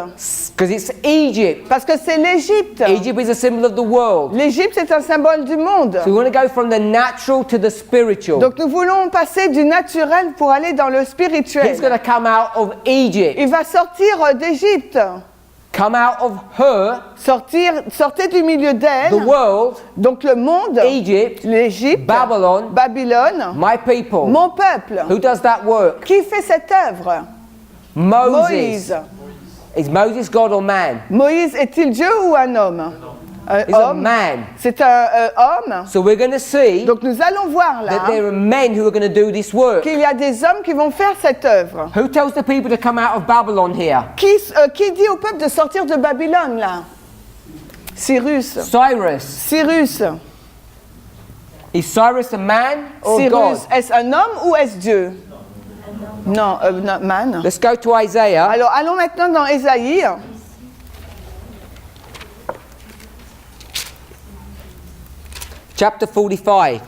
Because it's Egypt. Parce que c'est l'Égypte. Egypt is a symbol of the world. L'Égypte, c'est un symbole du monde. So we want to go from the natural to the spiritual. Donc nous voulons passer du naturel pour aller dans le He's spirituel. going to come out of Egypt. Il va sortir d'Égypte. Come out of her, Sortez du milieu d'elle. the world, Donc le monde, Egypt, l'Égypte, Babylon, Babylone, my people. mon peuple. Who does that work? Qui fait cette œuvre? Moses. Moïse. Is Moses God or man? Moïse est-il Dieu ou un homme? Un He's a homme. man. C'est un homme. So we're going to see Donc nous allons voir là that there are men who are going to do this work. qu'il y a des hommes qui vont faire cette œuvre. Who tells the people to come out of Babylon here? Qui dit au peuple de sortir de Babylone là? Cyrus. Cyrus. Cyrus. Is Cyrus a man or God? Cyrus, est-ce un homme ou est-ce Dieu? Non, non, man. Let's go to Isaiah. Alors allons maintenant dans Ésaïe. Chapter 45,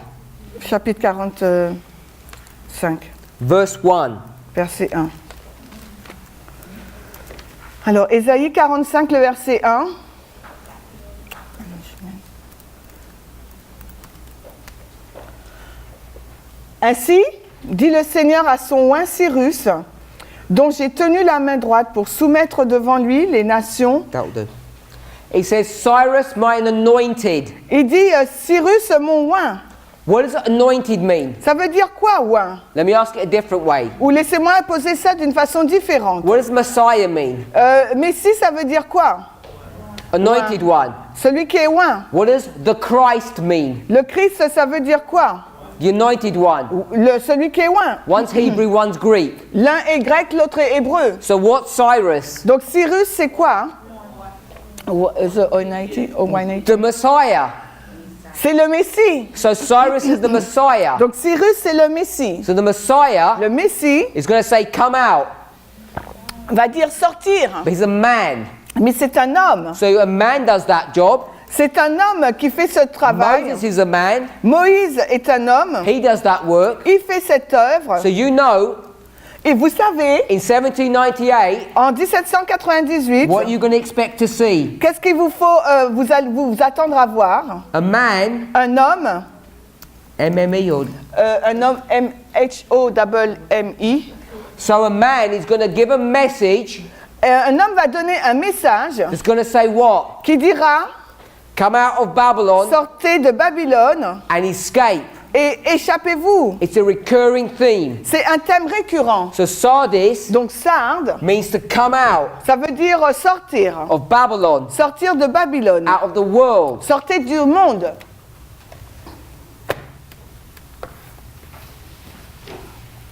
Chapitre 45, verse 1. verset 1. Alors, Ésaïe 45, le verset 1. Ainsi, dit le Seigneur à son oint Cyrus, dont j'ai tenu la main droite pour soumettre devant lui les nations. That'll do. He says, Cyrus, mine anointed. Il dit, Cyrus, mon oint. What does anointed mean? Ça veut dire quoi, oint? Let me ask it a different way. Ou laissez-moi poser ça d'une façon différente. What does Messiah mean? Messie, ça veut dire quoi? Anointed one. Celui qui est oint. What does the Christ mean? Le Christ, ça veut dire quoi? The anointed one. Celui qui est oint. One's Hebrew, one's Greek. L'un est grec, l'autre est hébreu. So what's Cyrus? Donc Cyrus, c'est quoi? The The Messiah. C'est le Messie. So Cyrus is the Messiah. Donc Cyrus, c'est le Messie. So the Messiah Le Messie is going to say, come out. va dire sortir. But he's a man. Mais c'est un homme. So a man does that job. C'est un homme qui fait ce travail. Moses is a man. Moïse est un homme. He does that work. Il fait cette œuvre. So you know, Et vous savez, in 1798, en 1798, what you're going to expect to see. qu'est-ce qu'il vous faut vous attendre à voir? A man, Un homme, M-M-E or... un homme M-H-O-M-M-I. So a man is going to give a message Un homme va donner un message that's going to say what? qui dira Come out of Babylon sortez de Babylone and escape. et échappez-vous. It's a recurring theme. C'est un thème récurrent. So Sardis Donc Sardes, means to come out ça veut dire sortir. of Babylon, Sortir de Babylone. out of the world. Sortez du monde.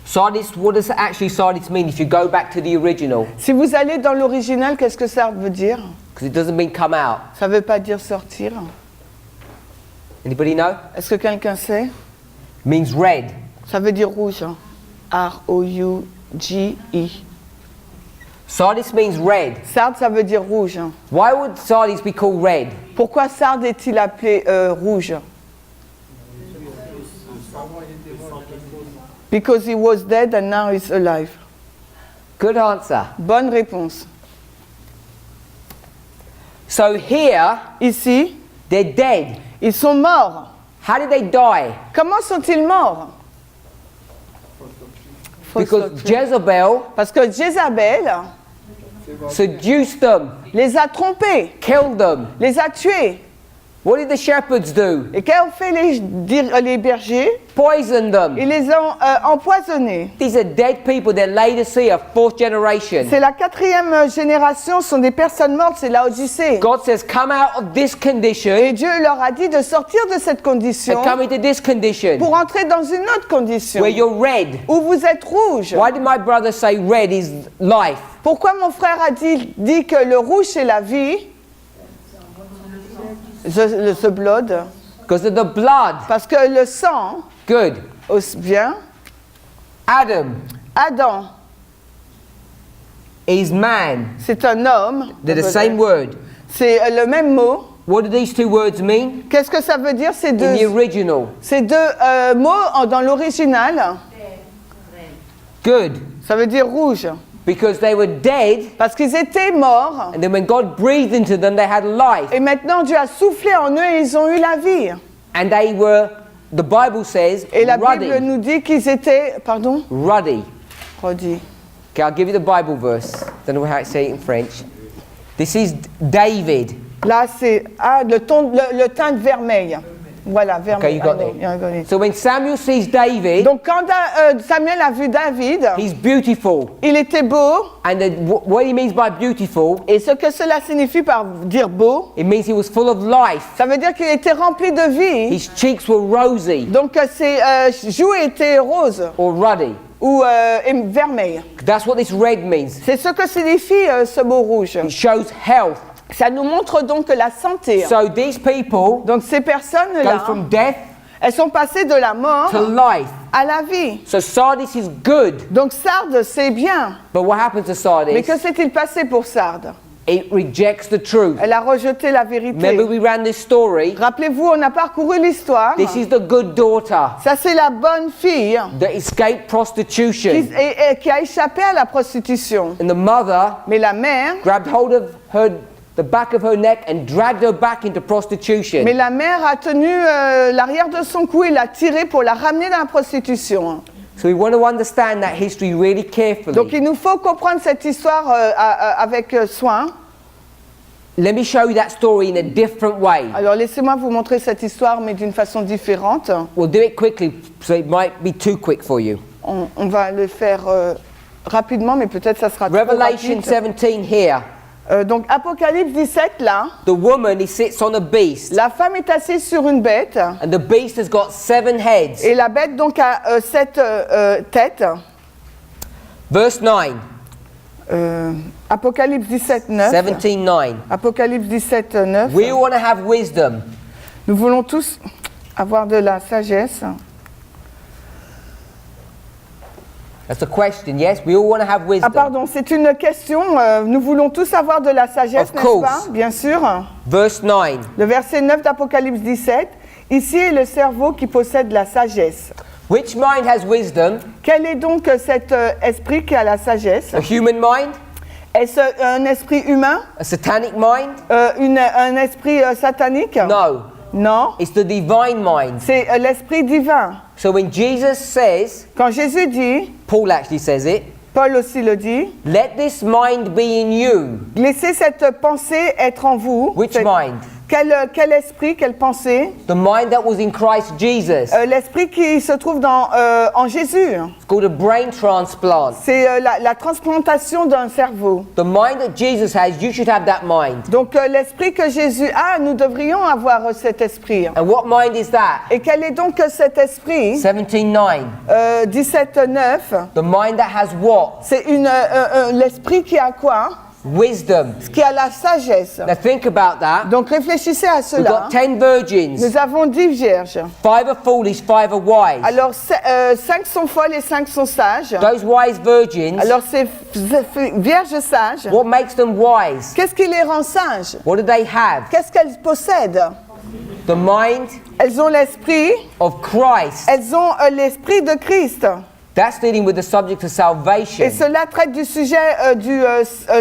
Sardis, what does actually Sardis mean if you go back to the original? Si vous allez dans l'original, qu'est-ce que ça veut dire? Because it doesn't mean come out. Ça veut pas dire sortir. Anybody know? Est-ce que quelqu'un sait? It means red. Ça veut dire rouge. R-O-U-G-E. Sardis means red. Sardes, ça veut dire rouge. Why would Sardis be called red? Pourquoi Sardes est-il appelé rouge? Because he was dead and now he's alive. Good answer. Bonne réponse. So here, Ici, they're dead. ils sont morts. How did they die? Comment sont-ils morts? Because Jezebel Parce que Jézabel seduced them, les a trompés, killed them. les a tués. What did the shepherds do? Et qu'ont fait les bergers? Poisoned them. Ils les ont empoisonnés. These are dead people. They're Laodicea, fourth generation. C'est la 4e génération, ce sont des personnes mortes, c'est la Odyssée. God says, come out of this condition Et Dieu leur a dit de sortir de cette condition and come into this condition pour entrer dans une autre condition where you're red. où vous êtes rouge. Why did my brother say red is life? Pourquoi mon frère a dit que le rouge c'est la vie? The blood. Because of the blood. Parce que le sang, Good. aussi bien, Adam Adam, is man. c'est un homme. They're the same word. C'est le même mot. What do these two words mean? Qu'est-ce que ça veut dire ces In the deux, original. ces deux mots dans l'original? Good. Ça veut dire rouge. Because they were dead, Parce qu'ils étaient morts. and then when God breathed into them, they had life. Et maintenant Dieu a soufflé en eux et ils ont eu la vie. And they were, the Bible says, Et la Bible ruddy. nous dit qu'ils étaient, pardon, Ruddy. redis. Okay, I'll give you the Bible verse. Don't know how to say it in French. This is David. Là c'est le teint vermeil. Voilà, vermeil. Okay, you got I got it. it. So when Samuel sees David, Donc quand Samuel a vu David, he's beautiful. il était beau. And what he means by beautiful, Et ce que cela signifie par dire beau, it means he was full of life. ça veut dire qu'il était rempli de vie. His cheeks were rosy Donc ses joues étaient roses or ruddy. ou vermeilles. That's what this red means. C'est ce que signifie ce mot rouge. It shows health. Ça nous montre donc la santé. So these people Donc ces go personnes-là, from death elles sont passées de la mort to life. à la vie. So Sardis is good. Donc Sardes, c'est bien. But what happens to Mais Sardis? que s'est-il passé pour Sardes? It rejects the truth. Elle a rejeté la vérité. Remember we ran this story? Rappelez-vous, on a parcouru l'histoire. This is the good daughter Ça, c'est la bonne fille that escaped prostitution. qui a échappé à la prostitution. And the mother Mais la mère, grabbed hold of the back of her neck and dragged her back into prostitution. mais la mère a tenu l'arrière de son cou et l'a tirée pour la ramener dans la prostitution. So we want to understand that history really Donc carefully. il nous faut comprendre cette histoire avec soin. Let me show you that story in a different way. Alors laissez-moi vous montrer cette histoire, mais d'une façon différente. We'll do it quickly, so it might be too quick for you. On va le faire rapidement, mais peut-être ça sera trop Revelation rapide. 17 here. Donc Apocalypse 17, là, The woman, he sits on a beast, la femme est assise sur une bête, and the beast has got 7 heads. et la bête donc a 7 têtes. Verse 9. Apocalypse 17, 9. 17:9. Apocalypse 17, 9. We want to have wisdom. Nous voulons tous avoir de la sagesse. That's a question, yes? We all want to have Ah wisdom. pardon, c'est une question. Nous voulons tous avoir de la sagesse, Of n'est-ce course. pas? Bien sûr. Verse 9. Le verset 9 d'Apocalypse 17. Ici est le cerveau qui possède la sagesse. Which mind has wisdom? Quel est donc cet esprit qui a la sagesse? A human mind? Est-ce un esprit humain? A satanic mind? Un esprit satanique? No. Non. It's the divine mind. C'est l'esprit divin. So when Jesus says, Quand Jésus dit, Paul actually says it, Paul aussi le dit, let this mind be in you. laissez cette pensée être en vous. Which Cette- mind? Quel esprit, quelle pensée? The mind that was in Christ Jesus. L'esprit qui se trouve en Jésus. It's called a brain transplant. C'est la transplantation d'un cerveau. The mind that Jesus has, you should have that mind. Donc l'esprit que Jésus a, nous devrions avoir cet esprit. And what mind is that? Et quel est donc cet esprit? 17:9. 17:9. The mind that has what? C'est l'esprit qui a quoi? Wisdom. Qui a la sagesse. Now think about that. Donc réfléchissez à We've cela. got 10 virgins. Nous avons 10 vierges. 5 are foolish, 5 are wise. Alors 5 sont folles et 5 sont sages. Those wise virgins, Alors ces vierges sages, what makes them wise? qu'est-ce qui les rend sages? What do they have? Qu'est-ce qu'elles possèdent? The mind Elles ont l'esprit, of Christ. elles ont l'esprit de Christ. That's dealing with the subject of Et salvation. cela traite du sujet du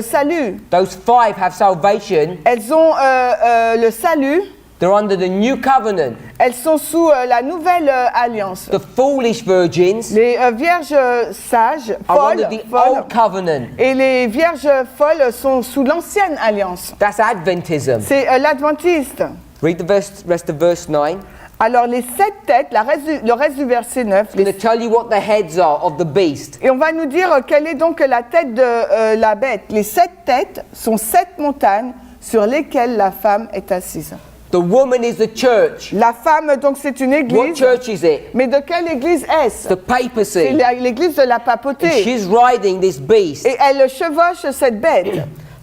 salut. Those 5 have salvation. Elles ont le salut, They're under the new covenant. elles sont sous la nouvelle alliance. The foolish virgins Les vierges sages, are folles, under the folles, old covenant. et les vierges folles sont sous l'ancienne alliance. That's Adventism. C'est l'adventiste. Read the rest of verse 9. Alors les 7 têtes, le reste du verset 9, I'm going to tell you what the heads are of the beast. et on va nous dire quelle est donc la tête de la bête. Les 7 têtes sont 7 montagnes sur lesquelles la femme est assise. The woman is the church. La femme, donc, c'est une What église. church is it? Mais de quelle église est-ce? The C'est papacy. l'église de la And papauté. she's riding this beast. Et elle chevauche cette bête.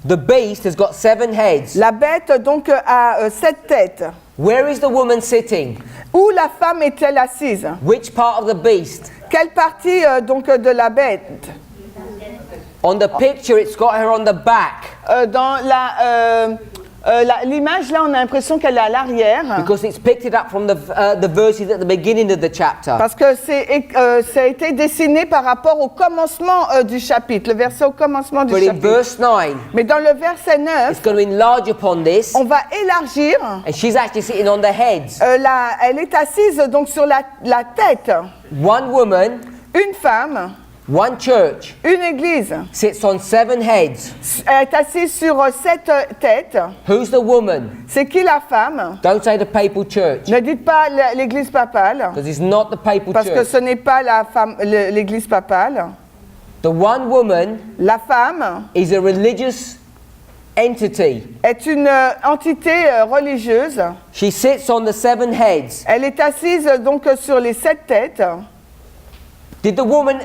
The beast has got 7 heads. La bête, donc, a 7 têtes. Where is the woman sitting? Où la femme est-elle assise? Which part of the beast? Quelle partie, donc, de la bête? On the picture, it's got her on the back Dans l'image, là, on a l'impression qu'elle est à l'arrière. because it's picked it up from the verses at the beginning of the chapter. Parce que ça a été dessiné par rapport au commencement du chapitre, le verset au commencement du But in chapitre. verse 9, Mais dans le verset 9, it's going to enlarge upon this, on va élargir. and she's actually sitting on the heads. Elle est assise donc sur la tête. One woman, Une femme, one church, une église. sits on 7 heads. Elle est assise sur 7 têtes. Who's the woman? C'est qui la femme? Don't say the papal church, Ne dites pas l'église papale, because it's not the papal parce que church. ce n'est pas l'église papale. The one woman La femme is a religious entity. est une entité religieuse. She sits on the 7 heads. Elle est assise donc sur les 7 têtes. Did the woman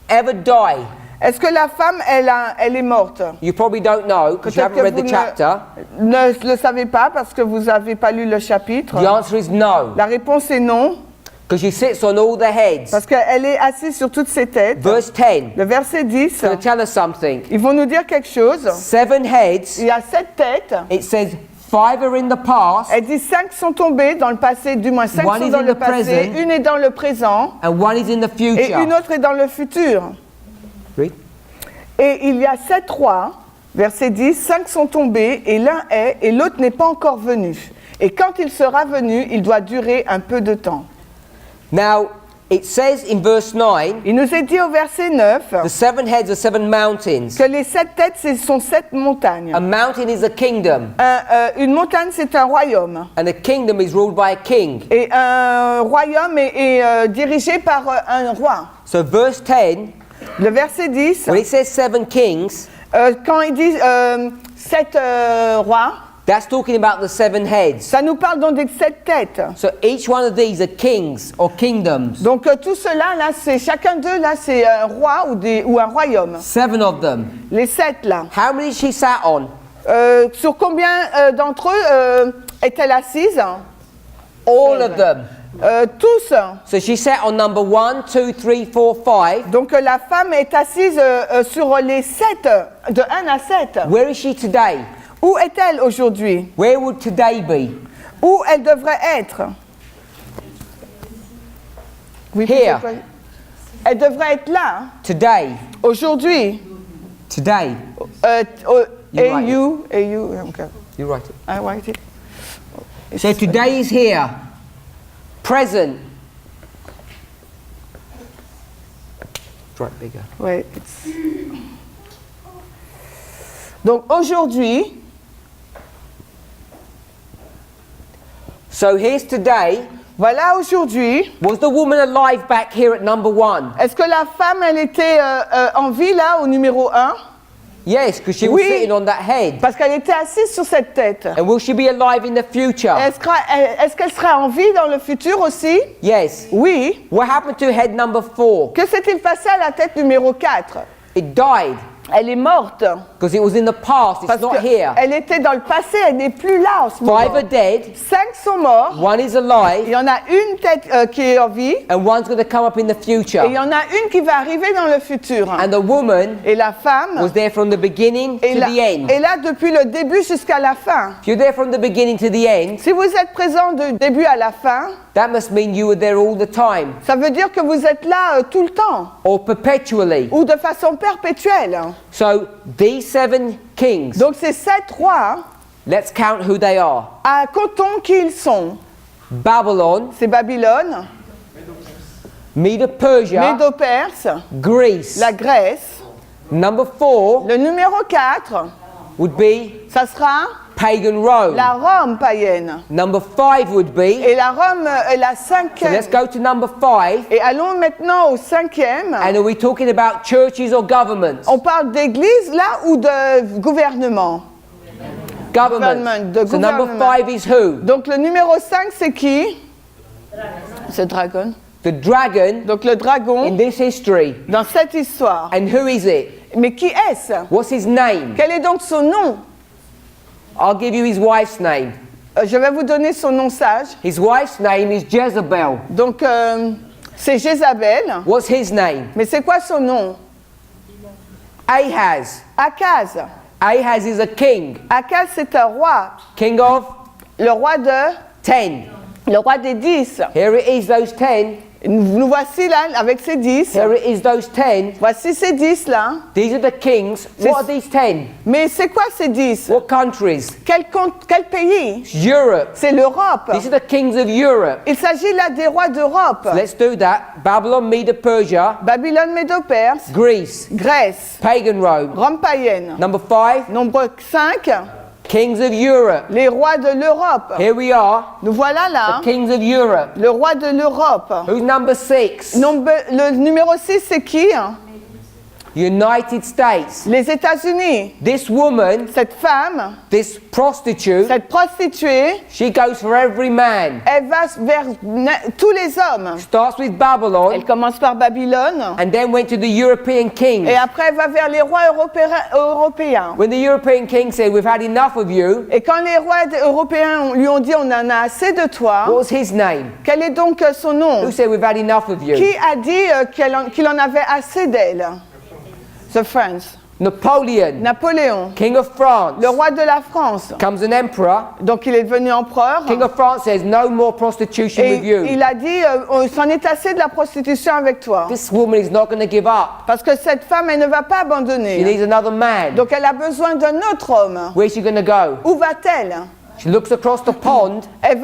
ever die? Est-ce que la femme, elle est morte? You probably don't know because you Peut-être haven't read que the vous chapter. ne le savez pas parce que vous n'avez pas lu le chapitre. The answer is no, La réponse est non, because she sits on all the heads. parce qu'elle est assise sur toutes ses têtes. Verse 10, Le verset 10, going to tell us something. ils vont nous dire quelque chose. 7 heads, Il y a 7 têtes. it says 5 are in the past Elle dit 5 sont tombées dans le passé, du moins 5 One sont is dans in le the passé, present. une est dans le présent and 1 is in the et future. une autre est dans le futur. Read. Et il y a 7 rois, verset 10, 5 sont tombés et l'un est et l'autre n'est pas encore venu. Et quand il sera venu, il doit durer un peu de temps. Now, it says in verse 9, Il nous est dit au verset 9 the 7 heads are 7 mountains. que les 7 têtes, ce sont 7 montagnes. A mountain is a kingdom, Une montagne, c'est un royaume. and a kingdom is ruled by a king. Et un royaume est dirigé par un roi. So verse 10, Le verset 10, when it says 7 kings, quand il dit 7 rois, that's talking about the 7 heads. ça nous parle donc des 7 têtes. So each one of these are kings or kingdoms. Donc tout cela, là, c'est chacun d'eux, là, c'est un roi ou un royaume. 7 of them. Les 7, là. How many she sat on? Sur combien d'entre eux est-elle assise? All of them. Tous. So she sat on number 1, 2, 3, 4, 5. Donc la femme est assise sur les 7, de 1 à 7. Where is she today? Où est-elle aujourd'hui? Where would today be? Où elle devrait être? Oui, Here. pourquoi? Elle devrait être là, Today. aujourd'hui. Today. Et You're right. you, okay. You're right. I write it. So today is here. Present. Right, bigger. Ouais, donc aujourd'hui, So here's today. voilà aujourd'hui. Was the woman alive back here at number 1? Est-ce que la femme, elle était en vie là, au numéro 1? Yes, because she was Oui. sitting on that head. Parce qu'elle était assise sur cette tête. And will she be alive in the future? Est-ce qu'elle sera en vie dans le futur aussi? Yes. Oui. What happened to head number 4? Que s'est-il passé à la tête numéro 4? It died Elle est morte. because it was in the past. It's Parce not here. qu'elle était dans le passé, elle n'est plus là en ce 5 moment. are dead. 5 sont morts. 1 is Il alive. y en a une tête qui est en vie. And 1's going to come up in the Et il future. y en a une qui va arriver dans le futur. And the woman Et la femme was there from the beginning est to là, the end. est là depuis le début jusqu'à la fin. If you're there from the beginning to the end, Si vous êtes présent du début à la fin, that must mean you were there all the time ça veut dire que vous êtes là tout le temps or perpetually. ou de façon perpétuelle. So these 7 kings, Donc ces 7 rois, let's count who they are. comptons qui ils sont. Babylon, C'est Babylone, Medo-Persia, Médo-Perse, Greece. la Grèce. Number 4 Le numéro 4, would be ça sera pagan Rome. la Rome païenne. Number 5 would be, Et la Rome est la so cinquième. let's go to number 5. Et allons maintenant au 5e. And are we talking about churches or governments? On parle d'église là ou de gouvernement? Government. de So number gouvernement. 5 is who? Donc le numéro 5 c'est qui? C'est dragon. The dragon Donc le dragon in this history. dans cette histoire. And who is it? Mais qui est-ce? What's his name? Quel est donc son nom? I'll give you his wife's name. Je vais vous donner son nom sage. His wife's name is Jezebel. Donc c'est Jézabel. What's his name? Mais c'est quoi son nom? Ahaz. Akaz. Ahaz is a king. Akaz c'est un roi. King of Le roi de 10. le roi des 10. Here it is, those 10. Nous voici là avec ces 10. Here it is, those 10. Voici ces 10 là. These are the kings. C'est- What are these 10? Mais c'est quoi ces 10? What countries? Quel pays? Europe. C'est l'Europe. These are the kings of Europe. Il s'agit là des rois d'Europe. Let's do that. Babylon, Medo-Persia, Babylone, Médo-Perse, Greece, Grèce, pagan Rome. Rome païenne. Number 5, Nombre 5, kings of Europe. les rois de l'Europe. Here we are, Nous voilà là, the kings of Europe. le roi de l'Europe. Who's number 6? Le numéro 6, c'est qui? United States. Les États-Unis. This woman, Cette femme, this prostitute, cette prostituée, she goes for every man. elle va vers tous les hommes. Starts with Babylon Elle commence par Babylone and then went to the European kings. et après elle va vers les rois européens. When the European king said, "We've had enough of you," Et quand les rois européens lui ont dit on en a assez de toi, what was his name? quel est donc son nom? Who said, "We've had enough of you"? Qui a dit qu'il en avait assez d'elle? The France. Napoleon, Napoléon, king of France, le roi de la France. comes an emperor. Donc il est devenu empereur. King of France says, "No more prostitution Et with you." il a dit on s'en est assez de la prostitution avec toi. This woman is not going to give up. Parce que cette femme, elle ne va pas She abandonner. needs another man. Donc elle a besoin d'un autre homme. Where's she going to go? Où va-t-elle? She looks across the pond. Elle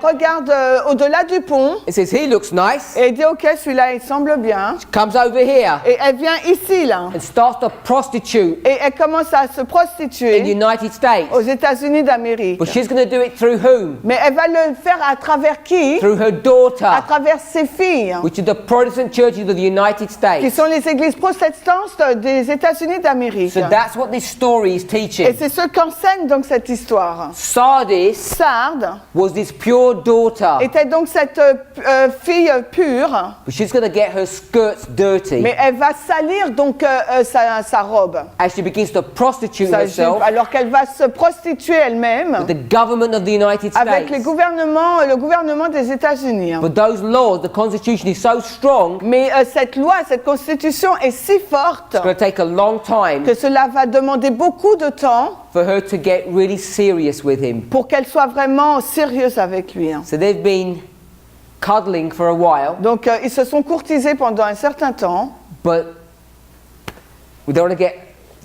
regarde au-delà du pont It says, "He looks nice." et elle dit ok, celui-là il semble bien. Comes over here Et elle vient ici là. and starts to prostitute Et elle commence à se in the prostituer United States. aux États-Unis d'Amérique. But she's going to do it through whom? Mais elle va le faire à travers qui? Through her À daughter, travers ses filles, which are the Protestant churches of the United qui States. sont les églises protestantes des États-Unis d'Amérique. So that's what this story is Et teaching. c'est ce qu'enseigne donc cette histoire. Sardis Sardes was this pure daughter, était donc cette fille pure, but she's going to get her skirts dirty mais elle va salir donc sa robe, as she begins to prostitute sa jupe, herself alors qu'elle va se prostituer elle-même with the government of the United avec States. le gouvernement des États-Unis. But those laws, the Constitution is so strong, Mais cette loi, cette constitution est si forte it's going to take a long time que cela va demander beaucoup de temps for her to get really serious with him. pour qu'elle soit vraiment sérieuse avec lui. So they've been cuddling for a while, Donc ils se sont courtisés pendant un certain temps. but we don't want to get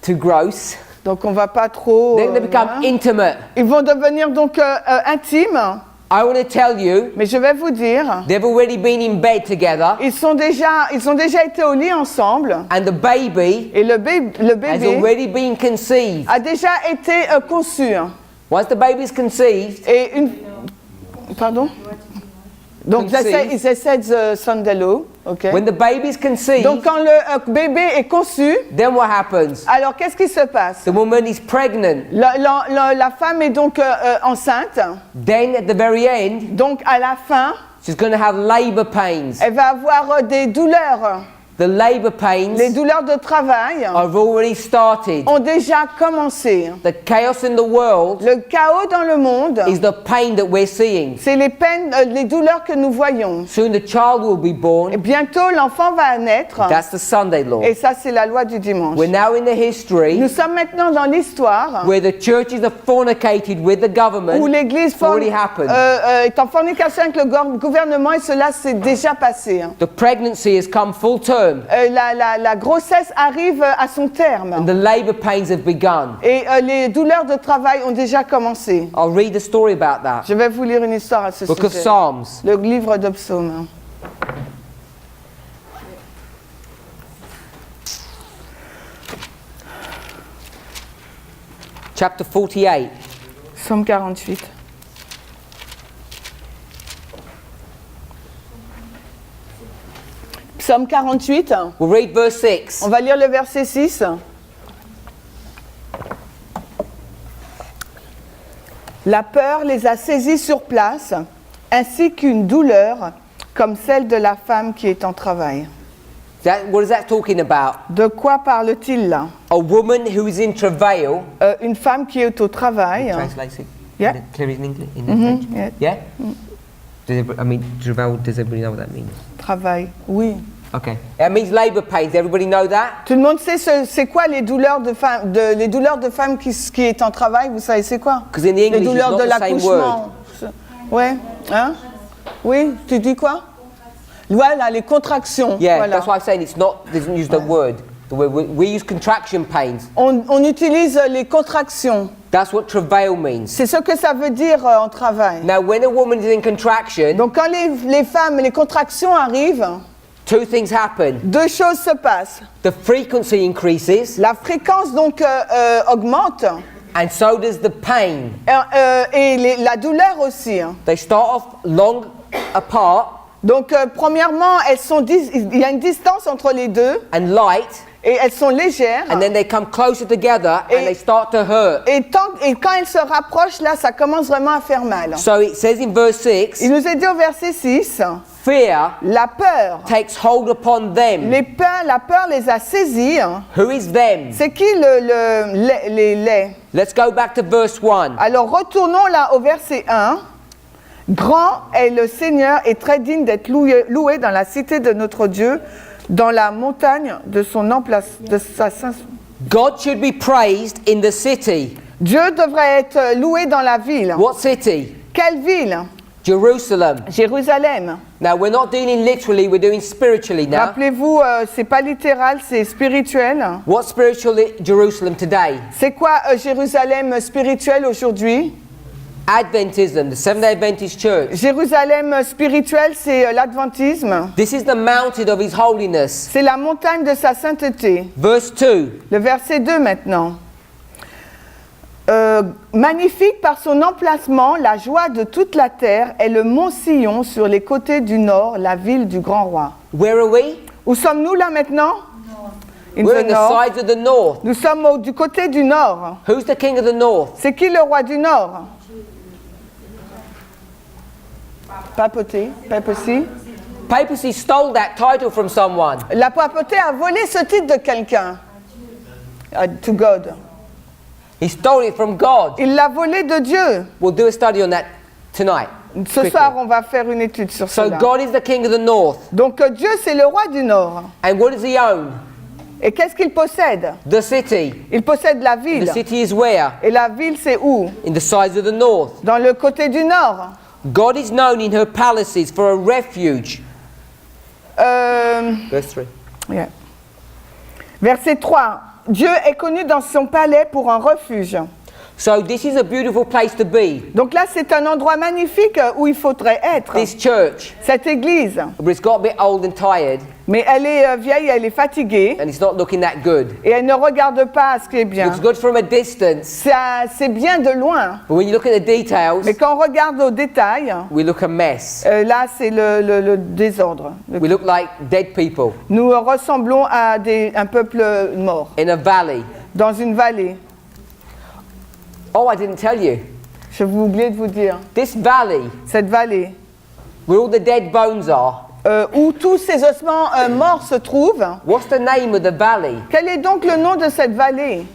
too gross. Donc on va pas trop. They're going to become intimate. Ils vont devenir donc intimes. I want to tell you, Mais je vais vous dire, they've already been in bed together, ils ont déjà été au lit ensemble. and the baby Et le has bébé already been conceived. a déjà été conçu. Once the baby's conceived, Et pardon. Donc Conceived. they said Sandalo, ok. when the baby's conceived, Donc quand le bébé est conçu, then what happens? alors qu'est-ce qui se passe? The woman is pregnant. La femme est donc enceinte. Then at the very end, Donc à la fin, she's going to have labor pains. elle va avoir des douleurs. The labor pains Les douleurs de travail have already started. ont déjà commencé. The chaos in the world Le chaos dans le monde, is the pain that we're seeing. c'est les peines, les douleurs que nous voyons. Soon the child will be Et born. bientôt l'enfant va naître. That's the Sunday law. Et ça c'est la loi du dimanche. We're now in the history Nous sommes maintenant dans l'histoire where the churches have fornicated with the government. où l'Église It's already happened. est en fornication avec le gouvernement et cela s'est déjà passé. The pregnancy has come full term, La grossesse arrive à son terme and the labor pains have begun. et les douleurs de travail ont déjà commencé. I'll read the story about that. Je vais vous lire une histoire à ce Book of sujet. Psalms. Le livre de Psaumes. Chapter 48. Psaume 48. Psaume 48, We'll read verse 6. on va lire le verset 6. La peur les a saisis sur place, ainsi qu'une douleur comme celle de la femme qui est en travail. What is that talking about? De quoi parle-t-il là? A woman who is in travail. Une femme qui est au travail. Translate it. Yeah. Clear in English. In French. Yeah. Yeah. I mean, travail. Does everybody know what that means? Travail, oui. Okay. That means labor pains. Everybody know that? Tout le monde sait c'est quoi les douleurs de femme, les douleurs de femme qui est en travail, vous savez c'est quoi? 'Cause in Les English, it's douleurs not de the same l'accouchement. Ouais, hein? Oui, tu dis quoi? Voilà, les contractions. Yeah. Voilà. That's why I'm saying it's not. Doesn't use the word. The word we use contraction pains. On utilise les contractions. That's what travail means. C'est ce que ça veut dire en travail. Now, when a woman is in contraction, Donc quand les femmes, les contractions arrivent, two things happen. deux choses se passent. The frequency increases, La fréquence donc augmente and so does the pain. et la douleur aussi. They start off long apart Donc premièrement, il y a une distance entre les deux and light, et elles sont légères. and then they come closer together and they start to hurt. Et quand elles se rapprochent, là, ça commence vraiment à faire mal. So it says in verse 6, Il nous est dit au verset 6, fear la peur. takes hold upon them. La peur les a saisis. Who is them? C'est qui les? Let's go back to verse 1. Alors retournons là au verset 1. Grand est le Seigneur et très digne d'être loué dans la cité de notre Dieu, dans la montagne de son de sa God should be praised in the city. Dieu devrait être loué dans la ville. What city? Quelle ville? Jerusalem. Jérusalem. Now, we're not dealing literally, we're doing spiritually now. Rappelez-vous, c'est pas littéral, c'est spirituel. What's spiritual Jerusalem today? C'est quoi Jérusalem spirituel aujourd'hui? Adventism, the Seventh-day Adventist Church. Jérusalem spirituel, c'est l'adventisme. This is the mountain of His holiness. C'est la montagne de sa sainteté. Verse 2. Le verset 2 maintenant. Magnifique par son emplacement, la joie de toute la terre est le mont Sion sur les côtés du nord, la ville du grand roi. Where are we? Où sommes-nous là maintenant? We're in the sides of the north. Nous sommes du côté du nord. Who's the king of the north? C'est qui le roi du nord? Papacy. Papacy stole that title from someone. La papauté a volé ce titre de quelqu'un. To God. He stole it from God. Il l'a volé de Dieu. We'll do a study on that tonight. Ce quickly. soir, on va faire une étude sur So cela. God is the king of the north. Donc Dieu, c'est le roi du Nord. And what does he own? Et qu'est-ce qu'il possède? The city. Il possède la The ville. city is where? Et la ville, c'est où? In the sides of the north. Dans le côté du Nord. God is known in her palaces for a refuge. Verse 3. Yeah. Verset 3. Dieu est connu dans son palais pour un refuge. So this is a beautiful place to be. Donc là, c'est un endroit magnifique où il faudrait être. This church. Cette église. But it's got a bit old and tired. Mais elle est vieille, elle est fatiguée. And it's not looking that good. Et elle ne regarde pas ce qui est bien. Looks good from a distance. C'est bien de loin. But when you look at the details, Mais quand on regarde au détail, we look a mess. là, c'est le désordre. We look like dead people Nous ressemblons à un peuple mort, in a valley. dans une vallée. Oh, I didn't tell you. Je vous oublié de vous dire. This valley, Cette vallée, where all the dead bones are, où tous ces ossements morts se trouvent, what's the name of the valley? quel est donc le nom de cette vallée?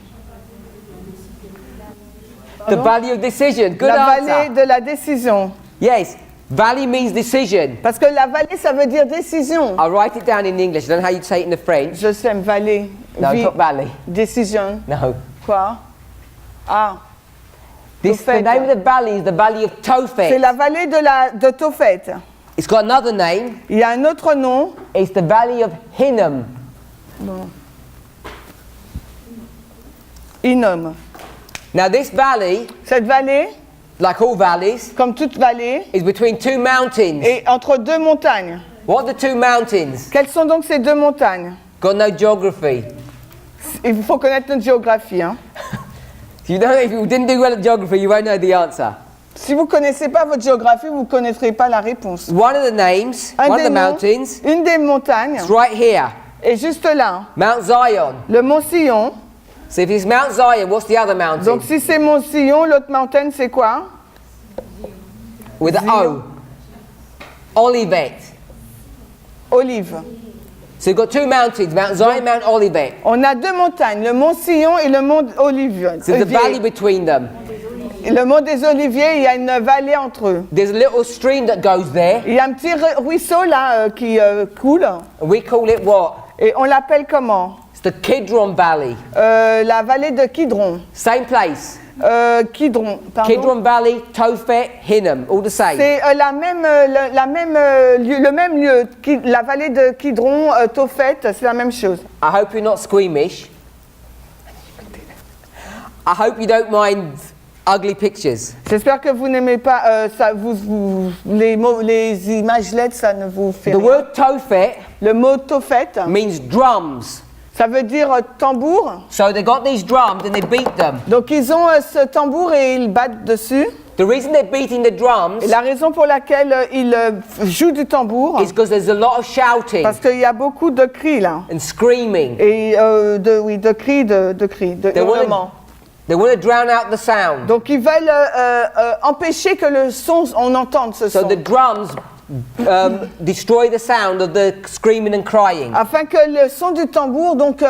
The valley of decision. Good La vallée answer. de la décision. Yes, valley means decision. Parce que la vallée, ça veut dire décision. I'll write it down in English. I don't know how you'd say it in the French. Je sais, vallée. No, not valley. Décision. No. Quoi? Ah, The Tophet. name of the valley is the valley of c'est Tophet. la vallée de Tophet. It's got another name. Il y a un autre nom. It's the valley of Hinnom. Hinnom. Now this valley, Cette vallée, like all valleys, comme toute vallée, is between two mountains. est entre deux montagnes. What are the two mountains? Quelles sont donc ces deux montagnes? Got no geography. Il faut connaître notre géographie. Hein. If you didn't do well at geography, you won't know the answer. Si vous ne connaissez pas votre géographie, vous ne connaîtrez pas la réponse. One of the names, Un one of des the noms, mountains, une des montagnes is right here, est juste là. Mount Zion. Le mont Sion. So if it's Mount Zion, what's the other mountain? Donc si c'est mont Sion, l'autre montagne c'est quoi? With an O. Olivet. Olive. So you've got two mountains, Mount Zion, Mount Olivet. On a deux montagnes, le mont Sion et le mont Olivier. So there's a valley between them. Le mont des Oliviers, il y a une vallée entre eux. There's a little stream that goes there. Il y a un petit ruisseau là qui coule. And we call it what? Et on l'appelle comment? It's the Kidron Valley. La vallée de Kidron. Same place. Kidron, pardon. Kidron Valley, Tophet, Hinnom, all the same. C'est le même lieu. La vallée de Kidron, Tophet, c'est la même chose. I hope you're not squeamish. I hope you don't mind ugly pictures. J'espère que vous n'aimez pas les images LED, ça ne vous fait The rien. word Tophet Le mot Tophet, means drums. ça veut dire tambour. So they got these drums and they beat them. Donc ils ont ce tambour et ils battent dessus. The reason they're beating the drums Et la raison pour laquelle ils jouent du tambour, is because there's a lot of shouting parce qu'il y a beaucoup de cris là. and screaming. Et de cris, de hurlements. They want to drown out the sound. Donc ils veulent empêcher que le son, on entende ce So son. the drums destroy the sound of the screaming and crying. Afin que le son du tambour donc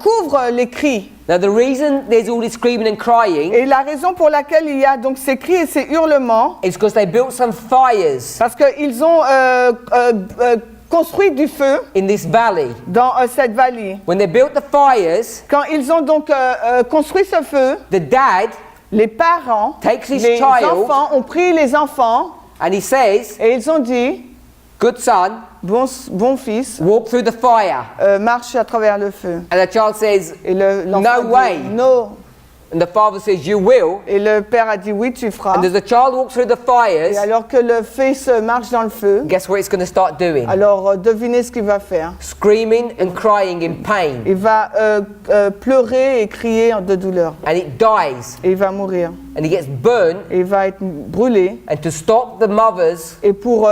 couvre les cris. Now the reason there's all this screaming and crying Et la raison pour laquelle il y a donc ces cris et ces hurlements, is because they built some fires parce qu'ils ont construit du feu in this valley. dans cette vallée. When they built the fires, Quand ils ont donc construit ce feu, the dad les parents, takes his les child enfants ont pris les enfants and he says, et ils ont dit, "Good son, bon fils, walk through the fire." marche à travers le feu. And the child says, Et l'enfant No dit, way. non. and the father says, "You will." Et le père a dit oui, tu feras. And as the child walks through the Et fires, alors que le fils marche dans le feu, guess what it's going to start doing? alors devinez ce qu'il va faire. Screaming and crying in pain. Il va pleurer et crier de douleur. And it dies. Et il va mourir. and he gets burned, et va être brûlé. and to stop the mothers Et pour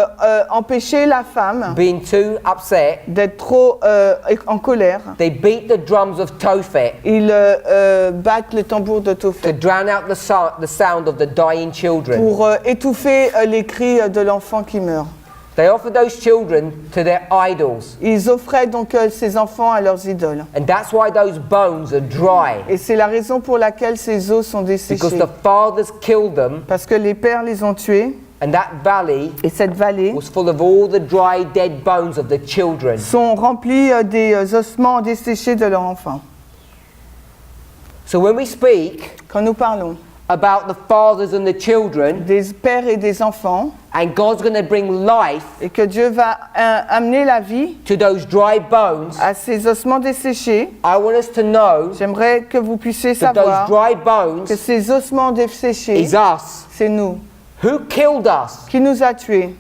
empêcher la femme being too upset, d'être trop en colère, they beat the drums of Tophet ils battent le tambour de to Tophet drown out the sound of the dying children. pour étouffer les cris de l'enfant qui meurt. They offered those children to their idols, Ils offraient donc ces enfants à leurs idoles. and that's why those bones are dry, Et c'est la raison pour laquelle ces os sont because desséchés. the fathers killed them, Parce que les pères les ont tués, and that valley et cette vallée was full of all the dry, dead bones of the children. sont remplis des ossements desséchés de leurs enfants. So when we speak Quand nous parlons about the fathers and the children, des pères et des enfants, and God's going to bring life et que Dieu va amener la vie to those dry bones, à ces ossements desséchés, I want us to know j'aimerais que vous puissiez that those savoir dry que bones ces ossements desséchés, is us. c'est nous. Who killed us? Qui nous a tués?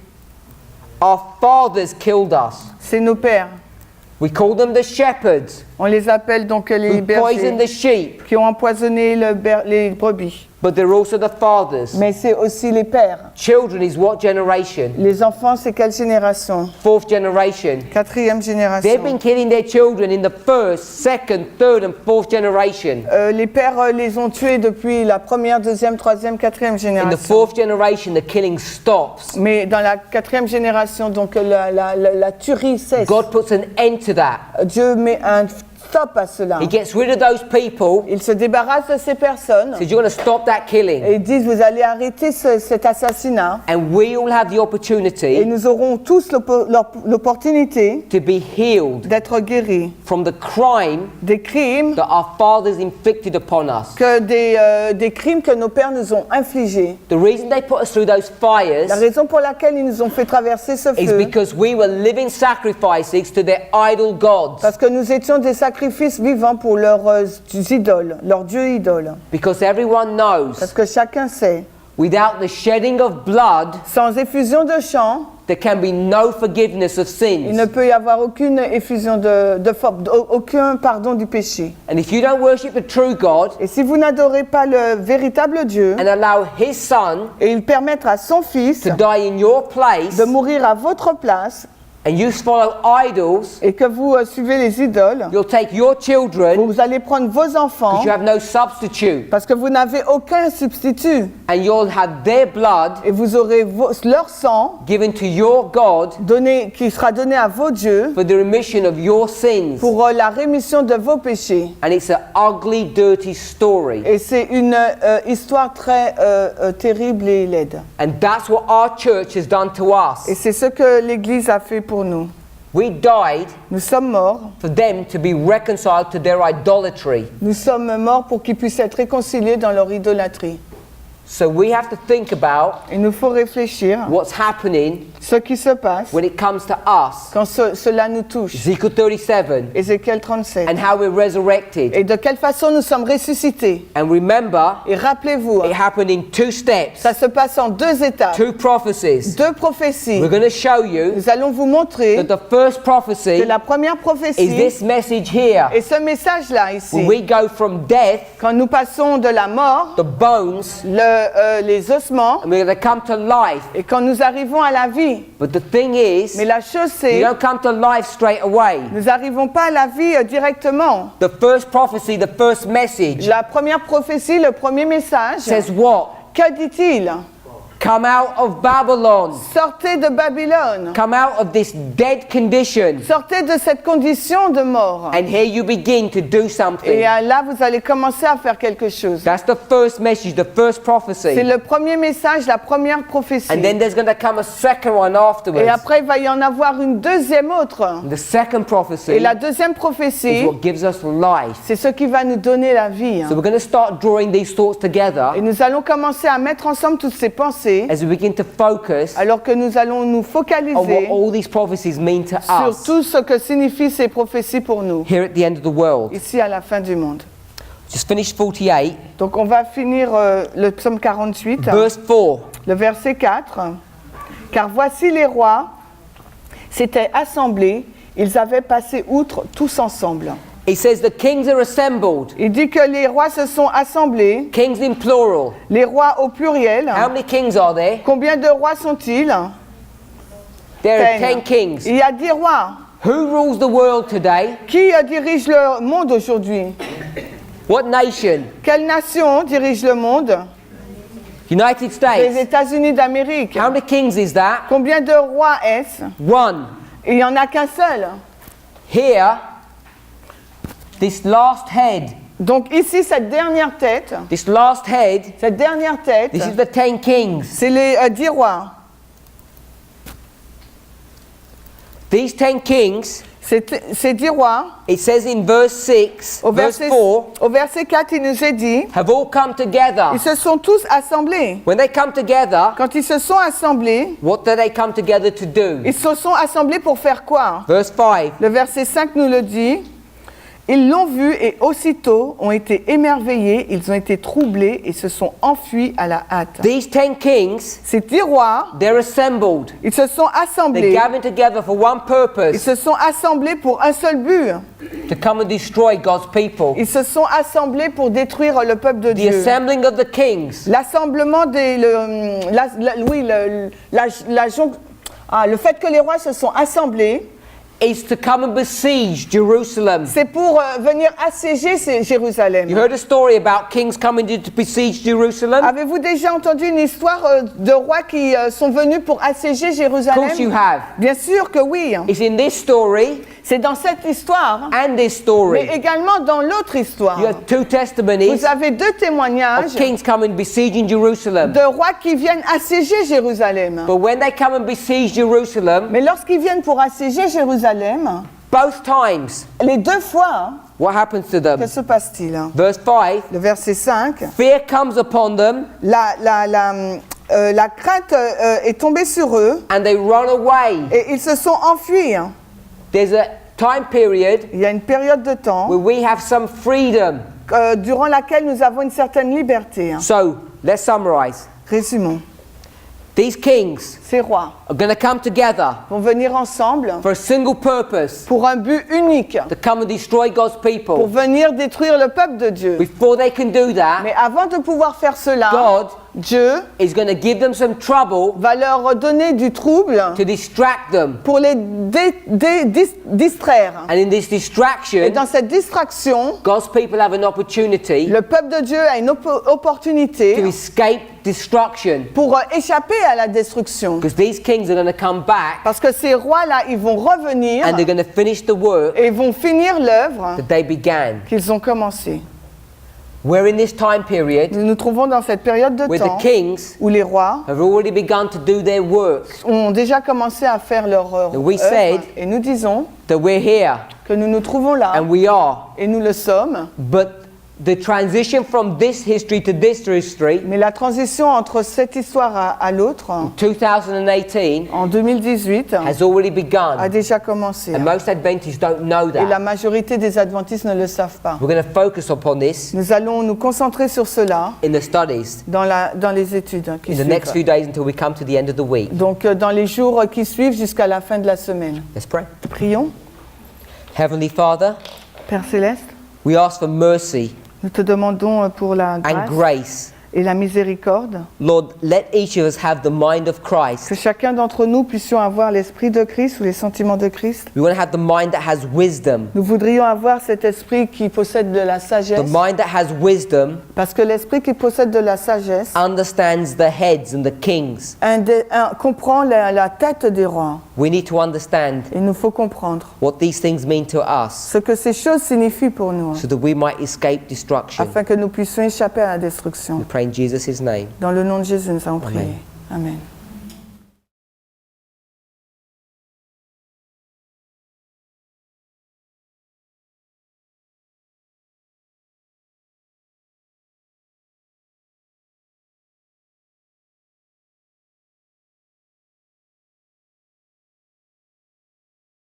Our fathers killed us. C'est nos pères. We call them the shepherds On les appelle donc les who poisoned bergers the sheep, qui ont empoisonné les brebis. but they're also the fathers. Mais c'est aussi les pères. Children is what generation? Les enfants, c'est quelle génération? Fourth generation. Quatrième They've génération. been killing their children in the first, second, third, and fourth generation. Les pères les ont tués depuis la première, deuxième, troisième, quatrième In the génération. fourth generation, the killing stops. Mais dans la quatrième génération, donc la tuerie cesse. God puts an end to that. Dieu met un stop à cela. He gets rid of those people. Il se débarrasse de ces personnes Says, you're going to stop that killing. et ils disent, vous allez arrêter cet assassinat. And we all have the Et opportunity nous aurons tous l'opportunité to be healed d'être guéris from the crime des crimes that our fathers inflicted upon us. que des crimes que nos pères nous ont infligés. The reason they put us through those fires La raison pour laquelle ils nous ont fait traverser ce is feu, because we were living sacrifices to their idol gods. parce que nous étions des sacrifices vivants pour leurs idoles, leurs dieux idoles. Because everyone knows, Parce que chacun sait, without the shedding of blood, sans effusion de sang, there can be no forgiveness of il ne sins. peut y avoir aucune effusion aucun pardon du péché. And if you don't worship the true God Et si vous n'adorez pas le véritable Dieu, and allow His Son et il permettre à son Fils to die in your place, de mourir à votre place, and you follow idols, et que vous suivez les idoles, you'll take your children vous allez prendre vos enfants, because you have no substitute, parce que vous n'avez aucun substitut, and you'll have their blood et vous aurez leur sang given to your God qui sera donné à vos dieux for the remission of your sins. pour la rémission de vos péchés. And it's an ugly, dirty story. Et c'est une histoire très terrible et laide. And that's what our church has done to us. Et c'est ce que l'Église a fait pour nous. We died Nous sommes morts. for them to be reconciled to their idolatry. Nous sommes morts pour qu'ils puissent être réconciliés dans leur idolâtrie. So we have to think about Il nous faut réfléchir what's happening ce qui se passe when it comes to us. quand cela nous touche. Ezekiel 37, Ézéchiel 37. and how we're resurrected. Et de quelle façon nous sommes ressuscités. And remember, Et rappelez-vous, it happened in two steps, ça se passe en deux étapes, two prophecies. deux prophéties. We're going to show you Nous allons vous montrer that the first prophecy que la première is prophétie this message here. et ce message-là ici, When we go from death, quand nous passons de la mort, the bones, les ossements, and we're going to come to life. et quand nous arrivons à la vie. But the thing is, Mais la chose you c'est, don't come to life straight away. nous n'arrivons pas à la vie directement. The first prophecy, the first message La première prophétie, le premier message, says what? que dit-il? Come out of Babylon. Sortez de Babylone. Come out of this dead condition. Sortez de cette condition de mort. And here you begin to do something. Et là, vous allez commencer à faire quelque chose. That's the first message, the first C'est prophecy. le premier message, la première prophétie. And then there's going to come a second one afterwards. Et après, il va y en avoir une deuxième autre. And the second prophecy Et la deuxième is prophétie, what gives us life. c'est ce qui va nous donner la vie. So we're going to start drawing these thoughts together Et nous allons commencer à mettre ensemble toutes ces pensées, as we begin to focus alors que nous allons nous on what focaliser all these prophecies mean to sur us tout ce que signifient ces prophéties pour nous, here at the end of the world. ici à la fin du monde. Just finished 48, Donc on va finir le psaume 48, verse 4. le verset 4. Car voici les rois s'étaient assemblés, ils avaient passé outre tous ensemble. It says the kings are assembled. Il dit que les rois se sont assemblés, Kings in plural. les rois au pluriel. How many kings are there? Combien de rois sont-ils? There are 10 10. kings. Il y a 10 rois. Who rules the world today? Qui dirige le monde aujourd'hui? What nation? Quelle nation dirige le monde? United Les States. États-Unis d'Amérique. How many kings is that? Combien de rois est-ce? One. Il n'y en a qu'un seul. Here, this last head, Donc ici, cette dernière tête, this is the 10 kings. c'est les 10 rois. These 10 kings, Ces 10 rois, it says in verse 6, au verse verset, 4, au verset 4, il nous est dit, have all come together. ils se sont tous assemblés. When they come together, Quand ils se sont assemblés, what do they come together to do? ils se sont assemblés pour faire quoi? Verse 5, Le verset 5 nous le dit. Ils l'ont vu et aussitôt ont été émerveillés, ils ont été troublés et se sont enfuis à la hâte. these 10 kings, Ces 10 rois, they're assembled. ils se sont They're assemblés. gathered together for one Ils purpose, se sont assemblés pour un seul but. to come and destroy God's people. Ils se sont assemblés pour détruire le peuple de The Dieu. assembling of the kings L'assemblement des... le fait que les rois se sont assemblés, is to come and besiege Jerusalem. c'est pour venir assiéger Jérusalem. You heard a story about kings coming to besiege Jerusalem? Avez-vous déjà entendu une histoire de rois qui sont venus pour assiéger Of course you Jérusalem? have. Bien sûr que oui. It's in this story C'est dans cette histoire, and this mais story. également dans l'autre histoire. You have two testimonies Vous avez deux témoignages of kings coming besieging Jerusalem. de rois qui viennent assiéger Jérusalem. But when they come and besiege Jerusalem, Mais lorsqu'ils viennent pour assiéger Jérusalem, both times, les deux fois, what happens to que them? se passe-t-il? Verse 5, Le verset 5, fear comes upon them la crainte est tombée sur eux and they run away. et ils se sont enfuis. There's a time period Il y a une période de temps where we have some freedom. durant laquelle nous avons une certaine liberté. So, let's summarize. Résumons. These kings Ces rois are going to come together vont venir ensemble for a single purpose, pour un but unique, to come and destroy God's pour people. venir détruire le peuple de Dieu. Before they can do that, Mais avant de pouvoir faire cela, God Dieu is going to give them some trouble va leur donner du trouble to distract them. pour les distraire. And in this Et distraction, dans cette distraction, God's people have an opportunity le peuple de Dieu a une to opportunité escape destruction. pour échapper à la destruction. Because these kings are going to come back Parce que ces rois-là, ils vont revenir and they're going to finish the work et vont finir l'œuvre that they began. qu'ils ont commencée. We're in this time period Nous nous trouvons dans cette période de where temps the kings où les rois have already begun to do their work. ont déjà commencé à faire leur We œuvre. said- Et nous disons That we're here que nous nous trouvons là and we are. et nous le sommes. But the transition from this history to this history, Mais la transition entre cette histoire à l'autre, 2018, en 2018, has already a begun. déjà commencé. And most Adventists don't know Et la that. majorité des adventistes ne le savent pas. We're going to focus upon this Nous allons nous concentrer sur cela in the studies dans les études qui in the next few suivent. days until we come to the end of the week. Donc dans les jours qui suivent jusqu'à la fin de la semaine. Let's pray. Prions. Heavenly Father, Père Céleste, we ask for mercy nous te demandons pour la and grâce grace. et la miséricorde, Lord, let each of us have the mind of que Christ. chacun d'entre nous puissions avoir l'esprit de Christ ou les sentiments de Christ. We want to have the mind that has wisdom. Nous voudrions avoir cet esprit qui possède de la The sagesse, mind that has wisdom parce que l'esprit qui possède de la sagesse understands the heads and the kings. comprend la tête des rois. We need to understand Il nous faut comprendre what these things mean to us ce que ces choses signifient pour nous, so that we might escape destruction. afin que nous puissions échapper à la destruction. We pray in Jesus' name. Dans le nom de Jésus, nous avons prié. Amen. Amen.